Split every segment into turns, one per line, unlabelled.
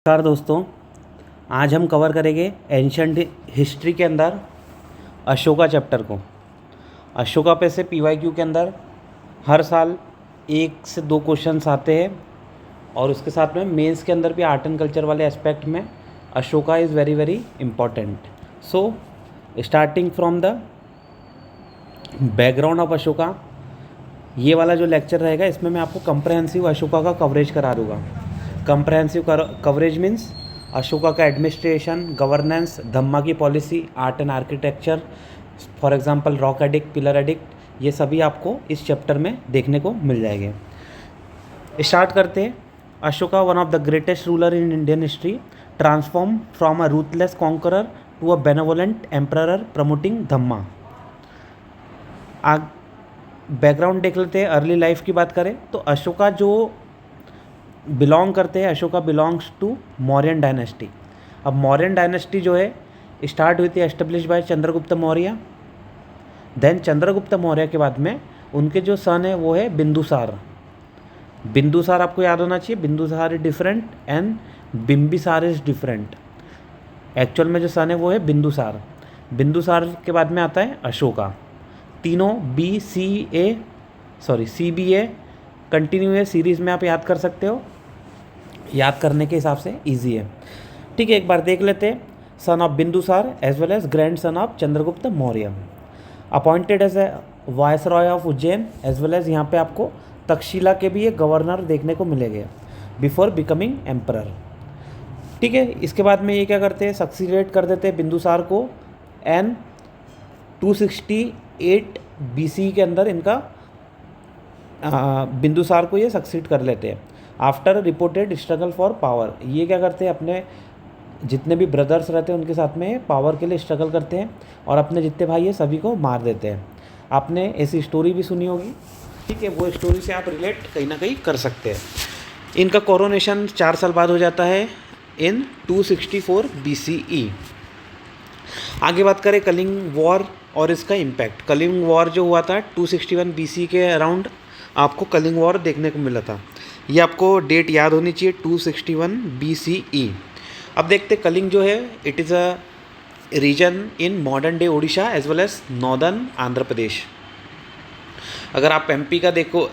नमस्कार दोस्तों, आज हम कवर करेंगे एंशंट हिस्ट्री के अंदर अशोका चैप्टर को। अशोका पे से पीवाईक्यू के अंदर हर साल 1 से 2 क्वेश्चंस आते हैं और उसके साथ में मेंस के अंदर भी आर्ट एंड कल्चर वाले एस्पेक्ट में Ashoka is very very important. So starting from the background of Ashoka, ये वाला जो लेक्चर रहेगा इसमें मैं आपको कंप्रहेंसिव अशोका का कवरेज करा दूँगा। कंप्रहेंसिव कवरेज मीन्स अशोका का एडमिनिस्ट्रेशन, गवर्नेंस, धम्मा की policy, art and architecture, for example rock edict, pillar addict, ये सभी आपको इस चैप्टर में देखने को मिल जाएंगे। स्टार्ट करते हैं। Ashoka one of the greatest ruler in Indian history, transform from a ruthless conqueror to a benevolent emperor promoting dhamma. Background देख लेते हैं। अर्ली लाइफ की बात करें तो अशोका जो बिलोंग करते हैं, Ashoka belongs to Mauryan dynasty. अब मौर्यन डायनेस्टी जो है स्टार्ट हुई थी establish by Chandragupta Maurya. Then Chandragupta Maurya के बाद में उनके जो सन है वो है बिंदुसार। बिंदुसार आपको याद होना चाहिए, Bindusara is different and Bimbisara is different. Actual में जो सन है वो है बिंदुसार। बिंदुसार के बाद में आता है अशोका। तीनों CBA कंटिन्यू है, सीरीज़ में आप याद कर सकते हो, याद करने के हिसाब से इजी है। ठीक है, एक बार देख लेते हैं। Son of Bindusara as well as grandson of Chandragupta Maurya, appointed as a viceroy of Ujjain as well as यहाँ पे आपको तक्षशिला के भी एक गवर्नर देखने को मिलेंगे बिफोर बिकमिंग एम्परर। ठीक है, इसके बाद में ये क्या करते हैं, सक्सीडेट कर देते हैं बिंदुसार को एंड 268 BC के अंदर इनका बिंदुसार को ये सक्सीड कर लेते हैं। After reported struggle for power, ये क्या करते हैं, अपने जितने भी ब्रदर्स रहते हैं उनके साथ में पावर के लिए स्ट्रगल करते हैं और अपने जितने भाई है सभी को मार देते हैं। आपने ऐसी स्टोरी भी सुनी होगी, ठीक है, वो स्टोरी से आप रिलेट कहीं ना कहीं कर सकते हैं। इनका कोरोनेशन 4 साल बाद हो जाता है इन 264 BCE। आगे बात करें कलिंग वॉर और इसका इम्पैक्ट। कलिंग वॉर जो हुआ था 261 BC के अराउंड आपको कलिंग वॉर देखने को मिला था। ये आपको डेट याद होनी चाहिए, 261 BCE। अब देखते कलिंग जो है it is a region in modern day Odisha as well as northern Andhra Pradesh. अगर आप MP का देखो,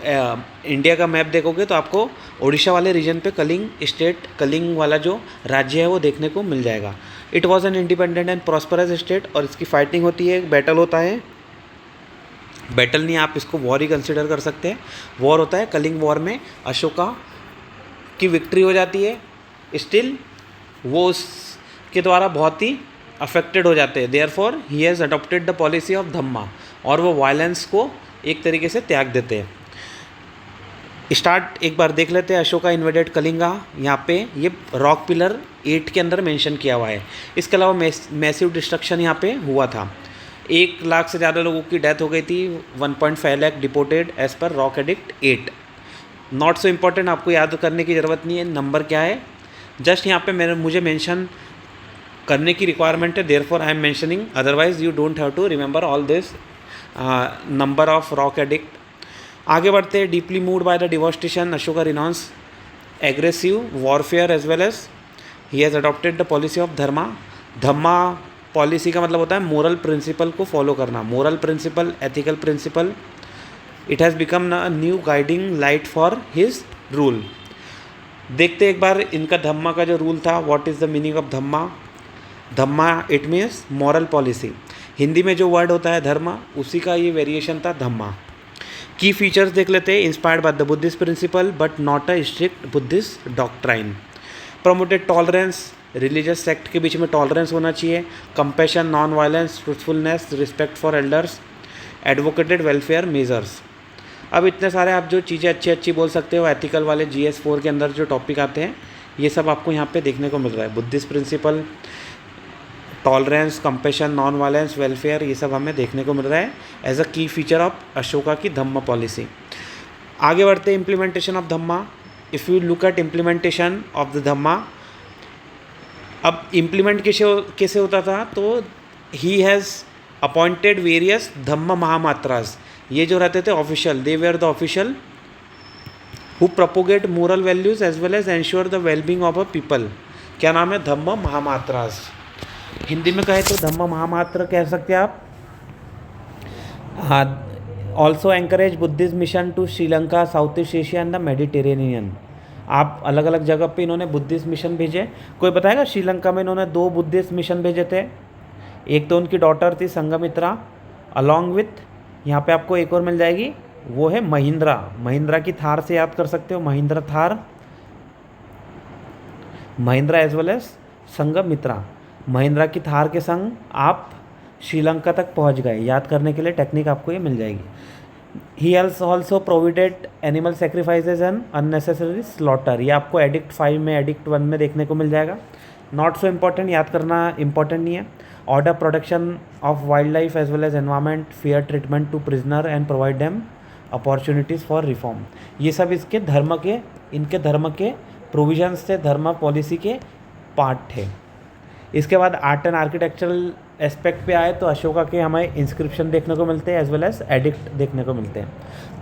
इंडिया का मैप देखोगे तो आपको ओडिशा वाले रीजन पे कलिंग स्टेट, कलिंग वाला जो राज्य है वो देखने को मिल जाएगा। It was an independent and prosperous state और इसकी फाइटिंग होती है, एक बैटल होता है, बैटल नहीं आप इसको वॉर ही कंसिडर कर सकते हैं। वॉर होता है, कलिंग वॉर में अशोका की विक्ट्री हो जाती है। स्टिल वो उसके द्वारा बहुत ही अफेक्टेड हो जाते हैं। Therefore he has adopted the policy of Dhamma और वो वायलेंस को एक तरीके से त्याग देते हैं। स्टार्ट एक बार देख लेते हैं। अशोका इन्वेडेड कलिंगा, यहाँ पे ये रॉक पिलर 8 के अंदर मेंशन किया हुआ है। इसके अलावा मैसिव डिस्ट्रक्शन यहाँ पे हुआ था। 1 लाख से ज़्यादा लोगों की डेथ हो गई थी, 1.5 lakh deported as per rock edict 8। Not so important, आपको याद करने की ज़रूरत नहीं है नंबर क्या है, जस्ट यहाँ पे मुझे मेंशन करने की रिक्वायरमेंट है, therefore I am mentioning, otherwise you don't have to remember all this number of rock edict. आगे बढ़ते हैं। Deeply moved by the devastation, Ashoka renounce aggressive warfare as well as he has adopted the policy of Dharma. Dhamma policy का मतलब होता है moral principle को follow करना, moral principle, ethical principle. It has become a new guiding light for his rule. देखते एक बार इनका धम्मा का जो रूल था, what is the meaning of Dhamma. Dhamma it means moral policy. Hindi में जो वर्ड होता है धर्मा, उसी का ये वेरिएशन था धम्मा। की फीचर्स देख लेते हैं। Inspired by the Buddhist principle but not a strict Buddhist doctrine. Promoted tolerance, religious sect के बीच में टॉलरेंस होना चाहिए। Compassion, non violence, truthfulness, respect for elders, advocated welfare measures. अब इतने सारे आप जो चीज़ें अच्छी बोल सकते हो, एथिकल वाले GS4 के अंदर जो टॉपिक आते हैं ये सब आपको यहाँ पे देखने को मिल रहा है। Buddhist principle, tolerance, compassion, non violence, welfare, ये सब हमें देखने को मिल रहा है एज अ की फीचर ऑफ अशोका की धम्मा पॉलिसी। आगे बढ़ते हैं। Implementation of Dhamma. If you look at implementation of the Dhamma, अब इम्प्लीमेंट कैसे होता था, तो he has appointed various Dhamma Mahamatras. ये जो रहते थे official, they were the official who propagate moral values as well as ensure the well-being of a people. क्या नाम है, धम्म महामात्रास। हिंदी में कहे तो धम्म महामात्र कह सकते हैं आप। हाँ, also encourage Buddhism mission to Sri Lanka, south east Asia and the Mediterranean. आप अलग अलग जगह पे इन्होंने बुद्धिस्ट मिशन भेजे। कोई बताएगा, श्रीलंका में इन्होंने 2 बुद्धिस्ट मिशन भेजे थे। एक तो उनकी डॉटर थी संघमित्रा, अलॉन्ग विथ, यहाँ पे आपको एक और मिल जाएगी, वो है महिंद्रा। महिंद्रा की थार से याद कर सकते हो, Mahindra Thar, Mahindra as well as Sanghamitra. Mahindra की थार के संग आप श्रीलंका तक पहुँच गए। याद करने के लिए टेक्निक आपको ये मिल जाएगी। He also provided animal सेक्रीफाइसेज and unnecessary slaughter. ये आपको एडिक्ट 5 में, एडिक्ट 1 में देखने को मिल जाएगा। नॉट सो इम्पॉर्टेंट, याद करना इम्पॉर्टेंट नहीं है। Order protection of wild life as well as environment, fair treatment to prisoner and provide them opportunities for reform. ये सब इनके धर्म के प्रोविजंस थे, धर्म पॉलिसी के पार्ट थे। इसके बाद आर्ट एंड आर्किटेक्चरल एस्पेक्ट पे आए तो अशोका के हमें इंस्क्रिप्शन देखने को मिलते हैं एज वेल एज एडिक्ट देखने को मिलते हैं।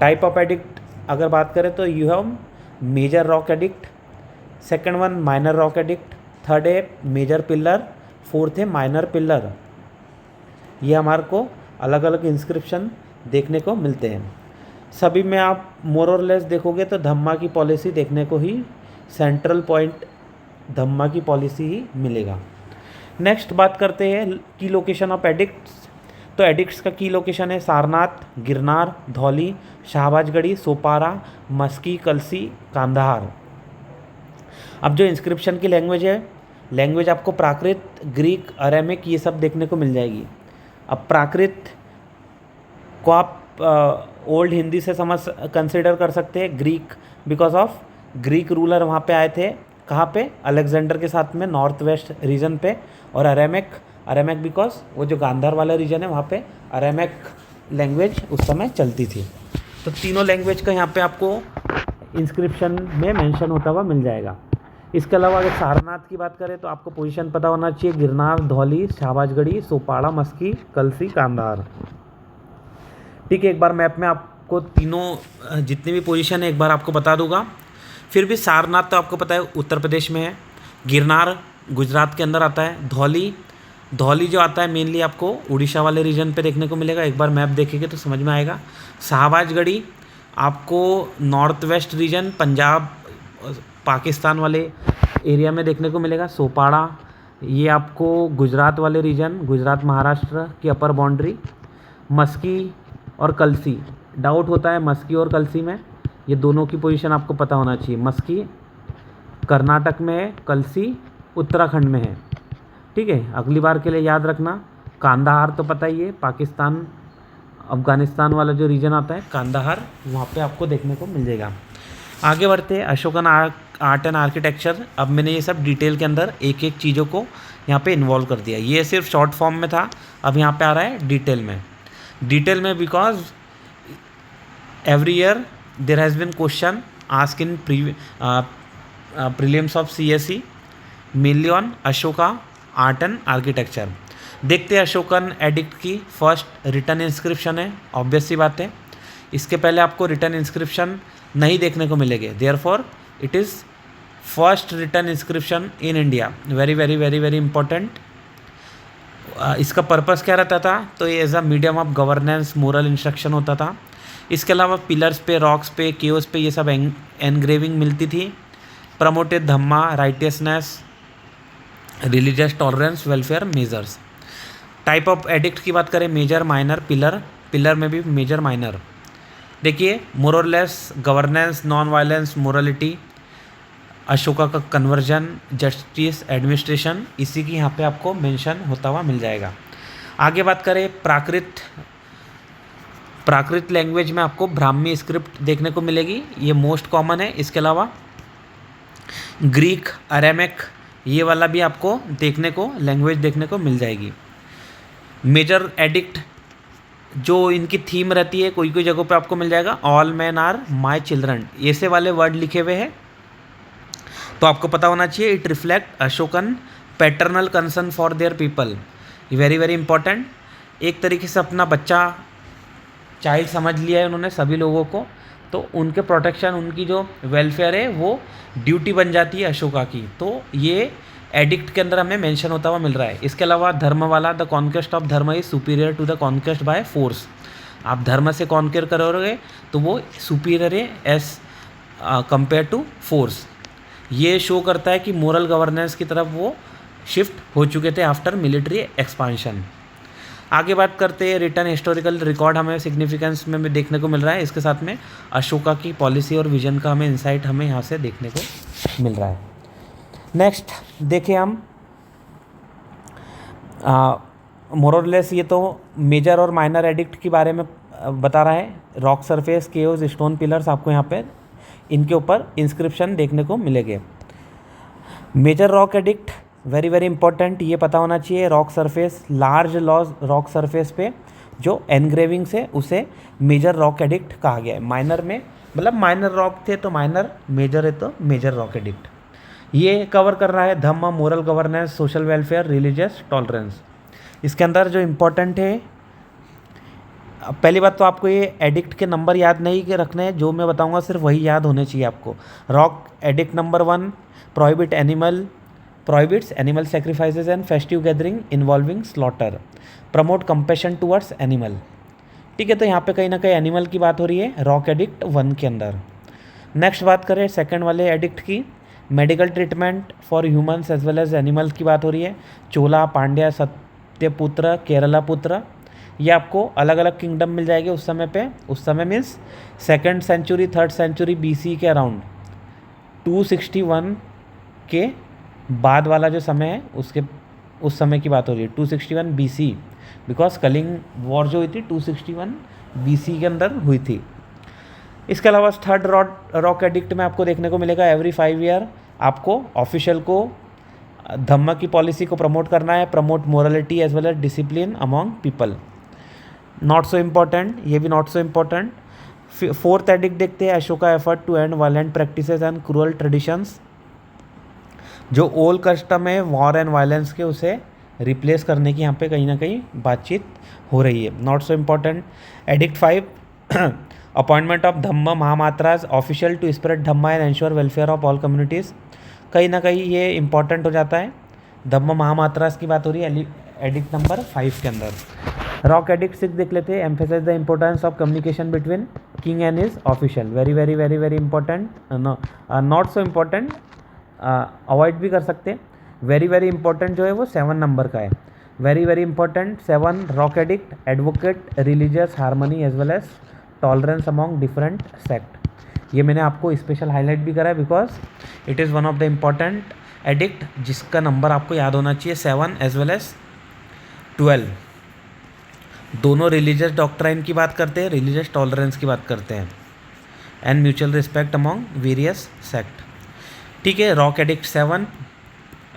टाइप ऑफ एडिक्ट अगर बात करें तो you have major rock edict, second one minor rock edict, third है मेजर पिलर, फोर्थ है माइनर पिलर। ये हमारे को अलग अलग इंस्क्रिप्शन देखने को मिलते हैं। सभी में आप मोर और लेस देखोगे तो धम्मा की पॉलिसी देखने को ही, सेंट्रल पॉइंट धम्मा की पॉलिसी ही मिलेगा। नेक्स्ट बात करते हैं की लोकेशन ऑफ एडिक्ट्स। तो एडिक्ट्स का की लोकेशन है सारनाथ, गिरनार, धौली, शाहबाजगढ़ी, सोपारा, मस्की, कलसी, कांधार। अब जो इंस्क्रिप्शन की लैंग्वेज है, लैंग्वेज आपको प्राकृत, ग्रीक, अरेमिक ये सब देखने को मिल जाएगी। अब प्राकृत को आप ओल्ड हिंदी से कंसिडर कर सकते हैं, Greek because of Greek ruler वहाँ पे आए थे, कहाँ पे, अलेक्जेंडर के साथ में नॉर्थ वेस्ट रीजन पे। और अरेमिक बिकॉज वो जो गांधार वाला रीजन है वहाँ पे अरेमिक लैंग्वेज उस समय चलती थी। तो तीनों लैंग्वेज का यहाँ पे आपको इंस्क्रिप्शन में मेंशन होता हुआ मिल जाएगा। इसके अलावा अगर सारनाथ की बात करें तो आपको पोजीशन पता होना चाहिए, गिरनार, धौली, शाहबाजगढ़ी, सोपाड़ा, मस्की, कलसी, कांधार। ठीक है, एक बार मैप में आपको तीनों जितनी भी पोजीशन है एक बार आपको बता दूंगा। फिर भी सारनाथ तो आपको पता है उत्तर प्रदेश में है, गिरनार गुजरात के अंदर आता है, धौली जो आता है मेनली आपको उड़ीसा वाले रीजन पे देखने को मिलेगा। एक बार मैप देखेंगे तो समझ में आएगा। शाहबाजगढ़ी आपको north west region, Punjab, Pakistan वाले एरिया में देखने को मिलेगा। सोपाड़ा ये आपको गुजरात वाले रीजन, गुजरात महाराष्ट्र की अपर बाउंड्री। मस्की और कलसी, डाउट होता है मस्की और कलसी में, ये दोनों की पोजीशन आपको पता होना चाहिए। मस्की कर्नाटक में है, कलसी उत्तराखंड में है। ठीक है, अगली बार के लिए याद रखना। कांधार तो पता ही है, पाकिस्तान अफगानिस्तान वाला जो रीजन आता है कांधार, वहाँ पे आपको देखने को मिल जाएगा। आगे बढ़ते हैं, अशोकन आर्ट एंड आर्किटेक्चर। अब मैंने ये सब डिटेल के अंदर एक एक चीज़ों को यहाँ पे इन्वॉल्व कर दिया। ये सिर्फ शॉर्ट फॉर्म में था, अब यहाँ पे आ रहा है डिटेल में because every year there has been question ask in prelims of CSE mainly on Ashoka art and architecture. देखते हैं अशोकन एडिक्ट की फर्स्ट रिटर्न इंस्क्रिप्शन है, ऑब्वियस सी बात है। इसके पहले आपको रिटर्न इंस्क्रिप्शन नहीं देखने को मिलेंगे, therefore it is first return inscription in India. Very very very very important. इसका पर्पस क्या रहता था, तो ये as a medium of governance, moral instruction होता था। इसके अलावा पिलर्स पे, रॉक्स पे, केओस पे ये सब एनग्रेविंग मिलती थी। Promoted Dhamma, righteousness, religious tolerance, welfare measures. Type of addict की बात करें, मेजर, माइनर, पिलर में भी मेजर माइनर। देखिए, मोर और less governance, non violence, morality, Ashoka का कन्वर्जन, जस्टिस, एडमिनिस्ट्रेशन, इसी की यहाँ पे आपको मेंशन होता हुआ मिल जाएगा। आगे बात करें प्राकृत लैंग्वेज में आपको ब्राह्मी स्क्रिप्ट देखने को मिलेगी, ये मोस्ट कॉमन है। इसके अलावा ग्रीक, अरेमिक ये वाला भी आपको लैंग्वेज देखने को मिल जाएगी। मेजर एडिक्ट जो इनकी थीम रहती है, कोई कोई जगहों पे आपको मिल जाएगा, all man are my children, ऐसे वाले वर्ड लिखे हुए हैं तो आपको पता होना चाहिए। It reflect Ashokan paternal concern for their people, very very important. एक तरीके से अपना बच्चा चाइल्ड समझ लिया है उन्होंने सभी लोगों को, तो उनके प्रोटेक्शन, उनकी जो वेलफेयर है वो ड्यूटी बन जाती है अशोका की। तो ये एडिक्ट के अंदर हमें मेंशन होता हुआ मिल रहा है। इसके अलावा धर्म वाला, the conquest of dharma is superior to the conquest by force. आप धर्म से कॉन्कर करोगे तो वो सुपीरियर है एज कंपेयर टू फोर्स। ये शो करता है कि मोरल गवर्नेंस की तरफ वो शिफ्ट हो चुके थे आफ्टर मिलिट्री एक्सपांशन। आगे बात करते हैं, रिटर्न हिस्टोरिकल रिकॉर्ड हमें सिग्निफिकेंस में देखने को मिल रहा है। इसके साथ में अशोका की पॉलिसी और विजन का हमें इंसाइट हमें यहाँ से देखने को मिल रहा है। नेक्स्ट देखिए हम मोरलेस ये तो मेजर और माइनर एडिक्ट के बारे में बता रहा है। Rock surface, caves, stone pillars, आपको यहाँ पे इनके ऊपर इंस्क्रिप्शन देखने को मिलेंगे। Major rock edict very very important, ये पता होना चाहिए। Rock surface, large lodge rock surface पे जो एनग्रेविंग्स है उसे मेजर रॉक एडिक्ट कहा गया है। माइनर में मतलब माइनर रॉक थे तो माइनर, मेजर है तो मेजर रॉक एडिक्ट। ये कवर कर रहा है Dhamma, moral governance, social welfare, religious tolerance. इसके अंदर जो इम्पोर्टेंट है, पहली बात तो आपको ये एडिक्ट के नंबर याद नहीं के रखने हैं, जो मैं बताऊंगा सिर्फ वही याद होने चाहिए आपको। Rock edict number 1, prohibits animal sacrifices and festive gathering involving slaughter, promote compassion towards animal। ठीक है, तो यहाँ पे कहीं ना कहीं एनिमल की बात हो रही है रॉक एडिक्ट 1 के अंदर। नेक्स्ट बात करें सेकंड वाले एडिक्ट की, medical treatment for humans as well as animals की बात हो रही है। चोला, पांड्या, सत्यपुत्र, केरला पुत्र, ये आपको अलग अलग किंगडम मिल जाएगी उस समय पे। उस समय means 2nd century 3rd century BC के अराउंड 261 के बाद वाला जो समय है उसके उस समय की बात हो रही है, 261 BC, बिकॉज कलिंग वॉर जो हुई थी 261 BC के अंदर हुई थी। इसके अलावा थर्ड रॉक एडिक्ट में आपको देखने को मिलेगा एवरी 5 ईयर आपको ऑफिशियल को धम्म की पॉलिसी को प्रमोट करना है, promote morality as well as discipline among people. Not so important, ये भी not so important. 4th edict देखते हैं, Ashoka effort to end violent practices and cruel traditions. जो ओल्ड कस्टम है वॉर एंड वायलेंस के, उसे रिप्लेस करने की यहाँ पे कहीं ना कहीं बातचीत हो रही है। Not so important. Edict 5 appointment of dhamma Mahamatras official to spread dhamma and ensure welfare of all communities, कहीं ना कहीं ये इंपॉर्टेंट हो जाता है। धम्म महामात्रास की बात हो रही है एडिक्ट नंबर 5 के अंदर। रॉक एडिक्ट 6 देख लेते हैं, emphasize the importance of communication between king and his official, very very very very important. Not so important, avoid भी कर सकते हैं। वेरी वेरी इंपॉर्टेंट जो है वो 7 नंबर का है, very very important 7। Rock edict advocate religious harmony as well as tolerance among different sect. ये मैंने आपको स्पेशल हाईलाइट भी करा है because it is one of the important edict जिसका नंबर आपको याद होना चाहिए 7 एज वेल एज 12। दोनों रिलीजियस डॉक्ट्राइन की बात करते हैं, रिलीजियस टॉलरेंस की बात करते हैं, and mutual respect among various sect. ठीक है, rock edict 7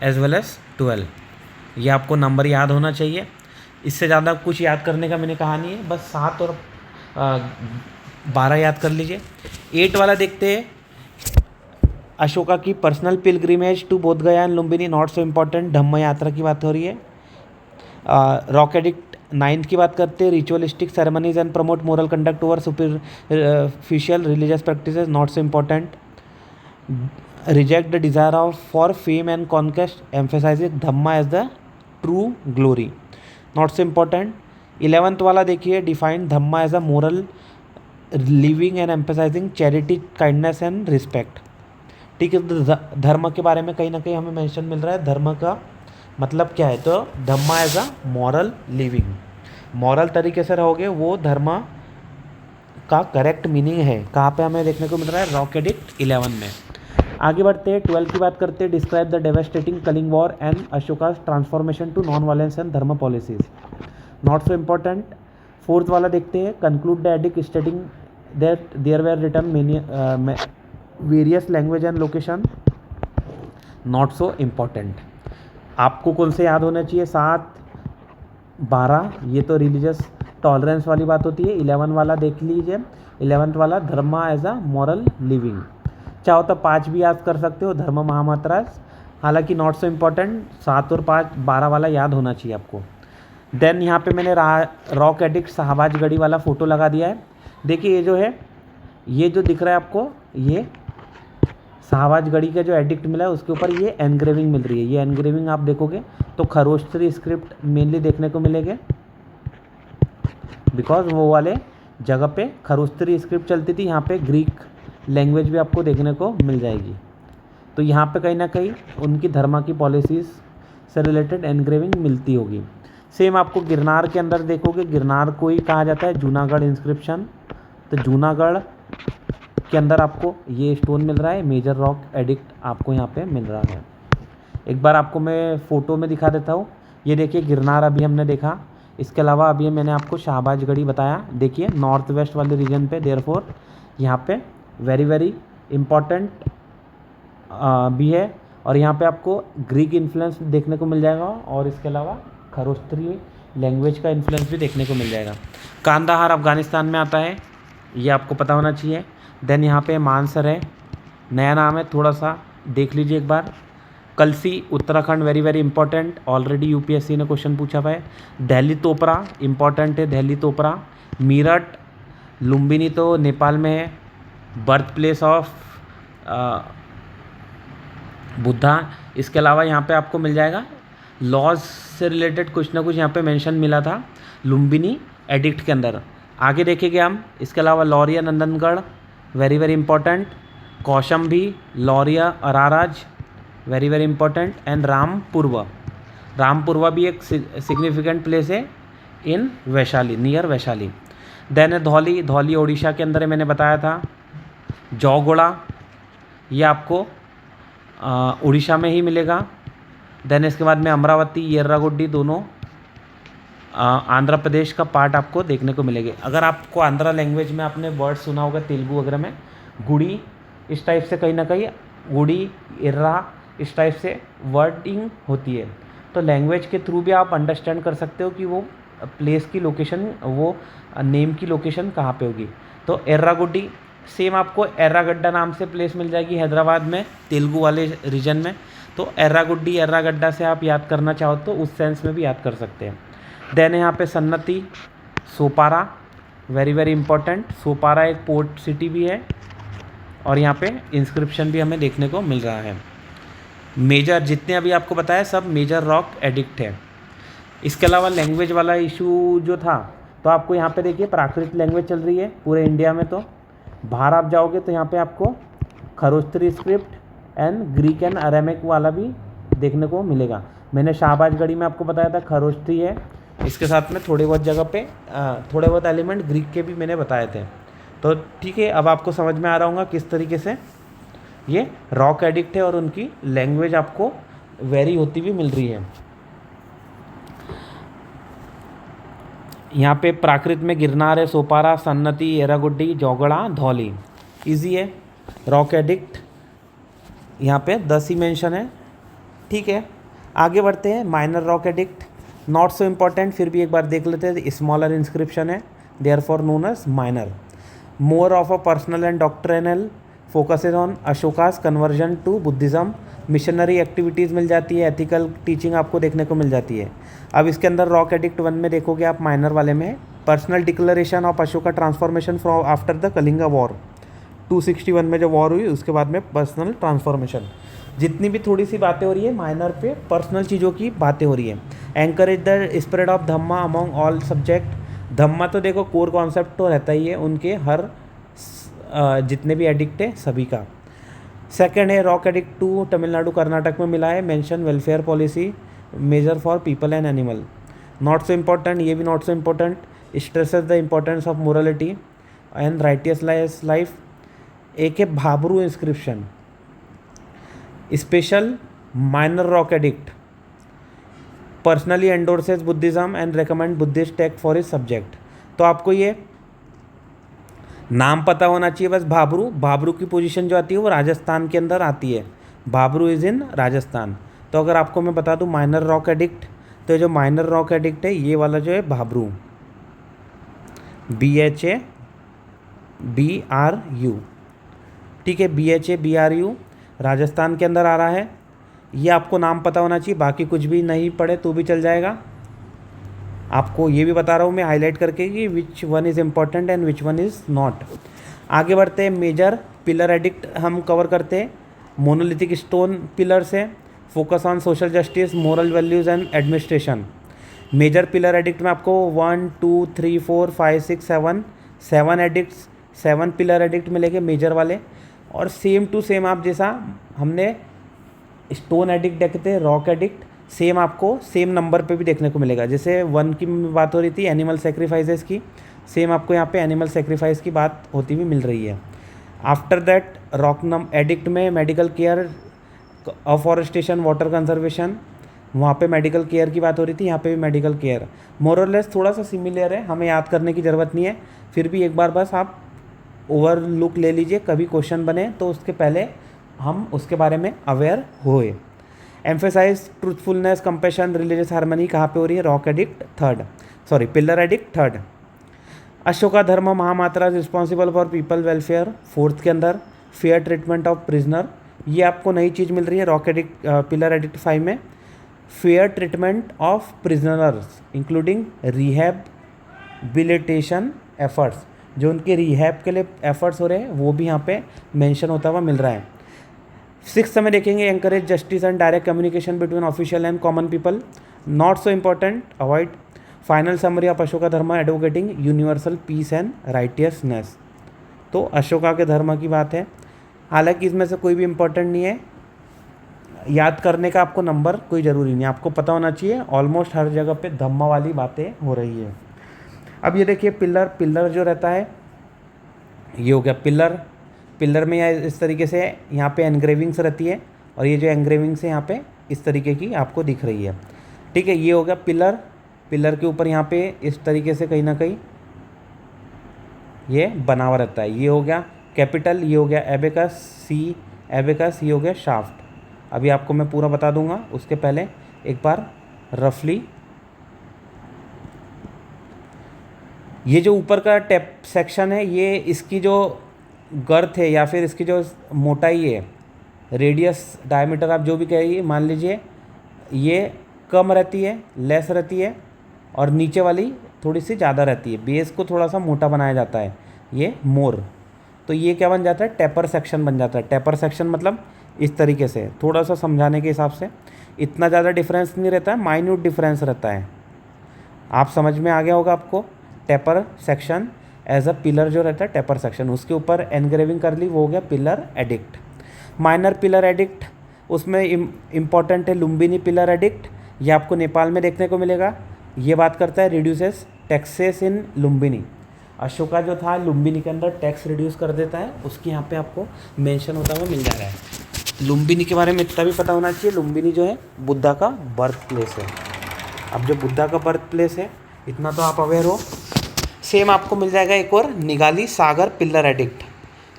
as well as 12, ये आपको नंबर याद होना चाहिए। इससे ज़्यादा कुछ याद करने का मैंने कहा नहीं है, बस 7 और 12 याद कर लीजिए। 8 वाला देखते हैं, अशोका की personal pilgrimage to Bodh Gaya and Lumbini, not so important, Dhamma यात्रा की बात हो रही है। रॉक एडिक्ट 9 की बात करते हैं, ritualistic ceremonies and promote moral conduct over superficial religious practices, not so important. Reject the desire of for fame and conquest, emphasizing dhamma as the true glory, not so important. 11th वाला देखिए, define dhamma as a moral living and emphasizing charity, kindness and respect. ठीक है, तो धर्म के बारे में कहीं ना कहीं हमें मेंशन मिल रहा है, धर्म का मतलब क्या है, तो Dhamma as a moral living, moral तरीके से रहोगे वो धर्म का करेक्ट मीनिंग है। कहाँ पे हमें देखने को मिल रहा है, रॉक एडिक्ट 11 में। आगे बढ़ते हैं, 12 की बात करते हैं, describe the devastating Kalinga war and Ashoka's transformation to non violence and Dharma policies, not so important. 4th वाला देखते हैं, conclude the edict stating that there were written various language and location, not so important. आपको कौन से याद होना चाहिए, 7, 12, ये तो रिलीजियस टॉलरेंस वाली बात होती है। 11 वाला देख लीजिए, 11th वाला धर्मा एज अ मॉरल लिविंग, चाहो तो 5 भी याद कर सकते हो, धर्म महामात्रास, हालांकि नॉट सो इम्पॉर्टेंट। 7 और 5, 12 वाला याद होना चाहिए आपको। देन यहाँ पे मैंने रॉक एडिक्ट शाहबाज गढ़ी वाला फ़ोटो लगा दिया है। देखिए ये जो है, ये जो दिख रहा है आपको, ये शाहबाज गढ़ी का जो एडिक्ट मिला है उसके ऊपर ये एनग्रेविंग मिल रही है। ये एनग्रेविंग आप देखोगे तो खरोष्त्री स्क्रिप्ट मेनली देखने को मिलेंगे, बिकॉज वो वाले जगह पे खरोष्त्री स्क्रिप्ट चलती थी। यहाँ पे ग्रीक लैंग्वेज भी आपको देखने को मिल जाएगी। तो यहाँ पे कहीं ना कहीं उनकी धर्मा की पॉलिसीज़ से रिलेटेड एनग्रेविंग मिलती होगी। सेम आपको गिरनार के अंदर देखोगे, गिरनार को ही कहा जाता है जूनागढ़ इंस्क्रिप्शन। तो जूनागढ़ के अंदर आपको ये स्टोन मिल रहा है, मेजर रॉक एडिक्ट आपको यहाँ पे मिल रहा है। एक बार आपको मैं फ़ोटो में दिखा देता हूँ। ये देखिए गिरनार अभी हमने देखा। इसके अलावा अभी मैंने आपको शाहबाज गढ़ी बताया। देखिए नॉर्थ वेस्ट वाले रीजन पे, देयरफॉर यहाँ पे वेरी वेरी इम्पॉर्टेंट भी है। और यहाँ पे आपको ग्रीक इन्फ्लुएंस देखने को मिल जाएगा और इसके अलावा खरोष्त्री लैंग्वेज का इन्फ्लुएंस भी देखने को मिल जाएगा। कांदाहार अफ़गानिस्तान में आता है, ये आपको पता होना चाहिए। देन यहाँ पे मानसर है, नया नाम है, थोड़ा सा देख लीजिए एक बार। Kalsi Uttarakhand, very very important, already UPSC ने क्वेश्चन पूछा हुआ है। दिल्ली तोपरा इंपॉर्टेंट है, दिल्ली तोपरा। मीरठ, लुम्बिनी तो नेपाल में है, बर्थ प्लेस ऑफ बुद्धा। इसके अलावा यहाँ पे आपको मिल जाएगा लॉज से रिलेटेड कुछ ना कुछ यहाँ पे मेंशन मिला था लुम्बिनी एडिक्ट के अंदर। आगे देखेंगे हम। इसके अलावा Lauriya Nandangarh, very very important. Kaushambi, Lauriya, Araraj, very very important. And Rampurva, Rampurva भी एक सिग्निफिकेंट प्लेस है in Vaishali, near Vaishali. Then Dhauli, Dhauli Odisha के अंदर है, मैंने बताया था। जौगोड़ा, ये आपको उड़ीसा में ही मिलेगा। देन इसके बाद में अमरावती, येर्रागुड्डी, दोनों आंध्र प्रदेश का पार्ट आपको देखने को मिलेंगे। अगर आपको आंध्रा लैंग्वेज में आपने वर्ड सुना होगा तेलुगु वगैरह में, गुड़ी, इस टाइप से कहीं ना कहीं गुड़ी, इर्रा, इस टाइप से वर्डिंग होती है। तो लैंग्वेज के थ्रू भी आप अंडरस्टैंड कर सकते हो कि वो प्लेस की लोकेशन, वो नेम की लोकेशन कहाँ पे होगी। तो एर्रागुड्डी, सेम आपको एर्रागड्डा नाम से प्लेस मिल जाएगी हैदराबाद में, तेलुगु वाले रीजन में। तो एर्रागुड्डी, एर्रागड्डा से आप याद करना चाहो तो उस सेंस में भी याद कर सकते हैं। देन यहाँ पे Sannati, Sopara, very very important. Sopara एक पोर्ट सिटी भी है और यहाँ पे इंस्क्रिप्शन भी हमें देखने को मिल रहा है। मेजर, जितने अभी आपको बताया सब मेजर रॉक एडिक्ट है। इसके अलावा लैंग्वेज वाला इशू जो था, तो आपको यहाँ पे देखिए प्राकृत लैंग्वेज चल रही है पूरे इंडिया में। तो बाहर आप जाओगे तो यहाँ पे आपको Kharosthi script and Greek and Aramaic वाला भी देखने को मिलेगा। मैंने शाहबाज गढ़ी में आपको बताया था खरोष्त्री है, इसके साथ में थोड़े बहुत जगह पे थोड़े बहुत एलिमेंट ग्रीक के भी मैंने बताए थे। तो ठीक है, अब आपको समझ में आ रहा होगा किस तरीके से ये रॉक एडिक्ट है और उनकी लैंग्वेज आपको वेरी होती हुई मिल रही है। यहाँ पे प्राकृत में गिरनार है, सोपारा, सन्नति, येरागुड्डी, जौगड़ा, धौली, इजी है। रॉक एडिक्ट यहाँ पे 10 ही मेंशन है। ठीक है, आगे बढ़ते हैं। Minor rock edict, not so important, फिर भी एक बार देख लेते हैं। स्मॉलर इंस्क्रिप्शन है, therefore known as minor. More of a personal and doctrinal, focuses on Ashoka's conversion to Buddhism. Missionary activities मिल जाती है, एथिकल टीचिंग आपको देखने को मिल जाती है। अब इसके अंदर रॉक एडिक्ट 1 में देखोगे आप, माइनर वाले में personal declaration of Ashoka transformation from after the Kalinga war, 261 में जो वॉर हुई उसके बाद में पर्सनल ट्रांसफॉर्मेशन। जितनी भी थोड़ी सी बातें हो रही है माइनर पे, पर्सनल चीज़ों की बातें हो रही है। Encourage the spread of Dhamma among all subject. Dhamma तो देखो कोर कॉन्सेप्ट तो रहता ही है उनके, हर जितने भी एडिक्ट है सभी का। सेकंड है रॉक एडिक्ट 2, तमिलनाडु कर्नाटक में मिला है। Mention welfare policy, major for people and animal, not so important, ये भी not so important. Stresses the importance of morality and righteous life. एक है Bhabru inscription, special minor rock edict, personally endorses Buddhism and recommend Buddhist text for his subject. तो आपको ये नाम पता होना चाहिए बस। भाबरू, भाबरू की पोजीशन जो आती है वो राजस्थान के अंदर आती है। Bhabru is in Rajasthan. तो अगर आपको मैं बता दूं माइनर रॉक एडिक्ट, तो जो माइनर रॉक एडिक्ट है ये वाला जो है भाबरू, BHABRU, ठीक है, BHABRU राजस्थान के अंदर आ रहा है। ये आपको नाम पता होना चाहिए, बाकी कुछ भी नहीं पढ़े तो भी चल जाएगा। आपको ये भी बता रहा हूँ मैं हाईलाइट करके कि which one is important and which one is not. आगे बढ़ते हैं। मेजर पिलर एडिक्ट हम कवर करते हैं। मोनोलिथिक स्टोन पिलर्स है, focus on social justice, moral values and administration. Major pillar edict में आपको 1 2 3 4 5 6 7 7 एडिक्ट्स, 7 पिलर एडिक्ट मिलेंगे मेजर वाले। और सेम टू सेम आप जैसा हमने स्टोन एडिक्ट देखे थे, रॉक एडिक्ट, सेम आपको सेम नंबर पे भी देखने को मिलेगा। जैसे 1 की बात हो रही थी एनिमल सेक्रीफाइसेस की, सेम आपको यहाँ पे एनिमल सेक्रीफाइस की बात होती हुई मिल रही है। आफ्टर दैट रॉक एडिक्ट में medical care, afforestation, water conservation, वहाँ पे मेडिकल केयर की बात हो रही थी, यहाँ पे भी मेडिकल केयर। मोरलेस थोड़ा सा सिमिलर है, हमें याद करने की ज़रूरत नहीं है, फिर भी एक बार बस आप ओवरलुक ले लीजिए, कभी क्वेश्चन बने तो उसके पहले हम उसके बारे में अवेयर होए। Emphasise truthfulness, compassion, religious harmony कहाँ पे हो रही है? Rock edict third, sorry pillar edict third. Ashoka Dharma Mahamatra responsible for people welfare fourth के अंदर। फेयर ट्रीटमेंट ऑफ प्रिजनर, ये आपको नई चीज़ मिल रही है रॉक एडिक्ट पिलर एडिक्ट 5 में। Fair treatment of prisoners including rehabilitation efforts, जो उनके रिहैब के लिए एफर्ट्स हो रहे हैं वो भी यहाँ पे मेंशन होता हुआ मिल रहा है। 6th में देखेंगे encourage justice and direct communication between official and common people, not so important, avoid. Final summary of Ashoka Dharma advocating universal peace and righteousness, तो अशोका के धर्म की बात है। हालांकि इसमें से कोई भी इम्पोर्टेंट नहीं है, याद करने का आपको नंबर कोई ज़रूरी नहीं है, आपको पता होना चाहिए। ऑलमोस्ट हर जगह पे धम्मा वाली बातें हो रही है। अब ये देखिए पिलर जो रहता है ये हो गया पिलर में या इस तरीके से यहाँ पे एनग्रेविंग्स रहती है, और ये जो एनग्रेविंग्स है यहाँ पे इस तरीके की आपको दिख रही है, ठीक है। ये हो गया पिलर के ऊपर यहाँ पे इस तरीके से कहीं ना कहीं ये बना हुआ रहता है। ये हो गया कैपिटल, ये हो गया एबेकस, सी एबेकस, ये हो गया शाफ्ट। अभी आपको मैं पूरा बता दूंगा, उसके पहले एक बार रफली ये जो ऊपर का टेप सेक्शन है, ये इसकी जो गर्थ है या फिर इसकी जो मोटाई है, रेडियस डायमीटर आप जो भी कहिए, मान लीजिए ये कम रहती है, लेस रहती है, और नीचे वाली थोड़ी सी ज़्यादा रहती है। बेस को थोड़ा सा मोटा बनाया जाता है, ये मोर। तो ये क्या बन जाता है? टेपर सेक्शन बन जाता है। टेपर सेक्शन मतलब इस तरीके से, थोड़ा सा समझाने के हिसाब से, इतना ज़्यादा डिफरेंस नहीं रहता है, माइन्यूट डिफरेंस रहता है। आप समझ में आ गया होगा आपको। Taper section as a pillar जो रहता है टेपर सेक्शन, उसके ऊपर एनग्रेविंग कर ली, वो हो गया pillar addict. Minor pillar addict, उसमें इम्पॉर्टेंट है लुम्बिनी पिलर एडिक्ट, ये आपको नेपाल में देखने को मिलेगा। ये बात करता है रिड्यूसेस टैक्सेस इन लुम्बिनी। अशोका जो था लुम्बिनी के अंदर टैक्स रिड्यूस कर देता है, उसकी यहाँ पे आपको मेंशन होता हुआ मिल जा रहा है। लुम्बिनी के बारे में इतना भी पता होना चाहिए, लुम्बिनी जो है बुद्धा का बर्थ प्लेस है। अब जो बुद्धा का बर्थ प्लेस है इतना तो आप अवेयर हो। सेम आपको मिल जाएगा एक और निगाली सागर पिलर एडिक्ट,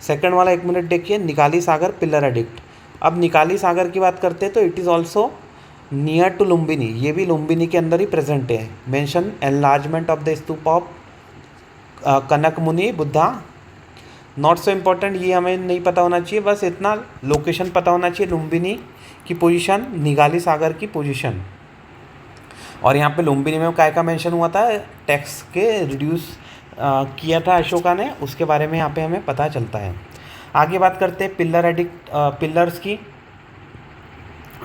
सेकंड वाला 1 मिनट देखिए, निगाली सागर पिलर एडिक्ट। अब निकाली सागर की बात करते हैं तो it is also near to Lumbini, ये भी लुम्बिनी के अंदर ही प्रेजेंट है। Mention enlargement of the stupa of Kanak Muni Buddha, not so important, ये हमें नहीं पता होना चाहिए, बस इतना लोकेशन पता होना चाहिए, लुम्बिनी की पोजीशन, निगाली सागर की पोजीशन। और यहाँ पे लुम्बिनी में काय का मेंशन हुआ था, टैक्स के रिड्यूस किया था अशोका ने, उसके बारे में यहाँ पे हमें पता चलता है। आगे बात करते हैं पिलर एडिक्ट पिलर्स की।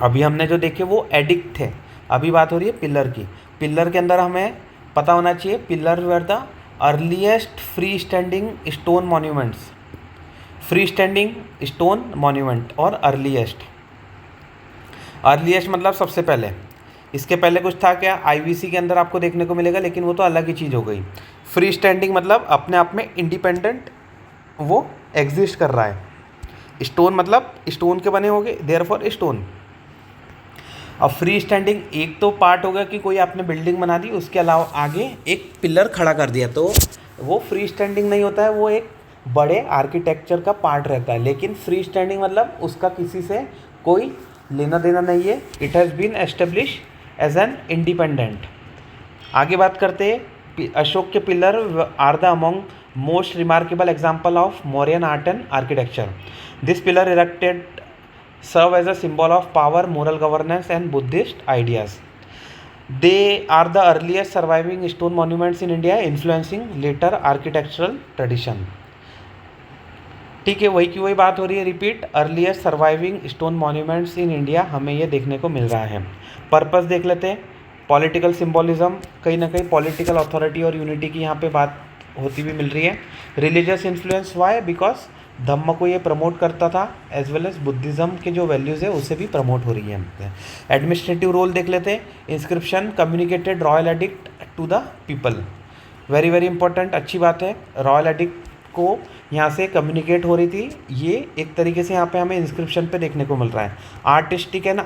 अभी हमने जो देखे वो एडिक्ट थे, अभी बात हो रही है पिलर की। पिलर के अंदर हमें पता होना चाहिए pillar were the earliest free standing stone monuments, free standing stone monument और अर्लीस्ट मतलब सबसे पहले। इसके पहले कुछ था क्या, आईवीसी के अंदर आपको देखने को मिलेगा, लेकिन वो तो अलग ही चीज़ हो गई। फ्री स्टैंडिंग मतलब अपने आप में इंडिपेंडेंट वो एग्जिस्ट कर रहा है। स्टोन मतलब स्टोन के बने होंगे, देयरफॉर स्टोन। अब फ्री स्टैंडिंग एक तो पार्ट होगा कि कोई आपने बिल्डिंग बना दी, उसके अलावा आगे एक पिलर खड़ा कर दिया, तो वो फ्री स्टैंडिंग नहीं होता है, वो एक बड़े आर्किटेक्चर का पार्ट रहता है। लेकिन फ्री स्टैंडिंग मतलब उसका किसी से कोई लेना देना नहीं है, it has been establish as an independent. आगे बात करते हैं, अशोक के pillar are the among most remarkable example of Mauryan art and architecture. This pillar erected serve as a symbol of power, moral governance and Buddhist ideas. They are the earliest surviving stone monuments in India, influencing later architectural tradition. ठीक है, वही की वही बात हो रही है, repeat. Earlier surviving stone monuments in India, हमें ये देखने को मिल रहा है। पर्पस देख लेते हैं। पॉलिटिकल सिंबॉलिज्म, कहीं ना कहीं पॉलिटिकल अथॉरिटी और यूनिटी की यहाँ पे बात होती हुई मिल रही है। Religious influence, why? Because Dhamma को ये प्रमोट करता था, एज वेल एज बुद्धिज़्म के जो वैल्यूज़ है उसे भी प्रमोट हो रही है। एडमिनिस्ट्रेटिव रोल देख लेते हैं। Inscription communicated royal edict to the people, very very important, अच्छी बात है। रॉयल एडिक्ट को यहाँ से कम्युनिकेट हो रही थी, ये एक तरीके से यहाँ पे हमें इंस्क्रिप्शन पे देखने को मिल रहा है। Artistic and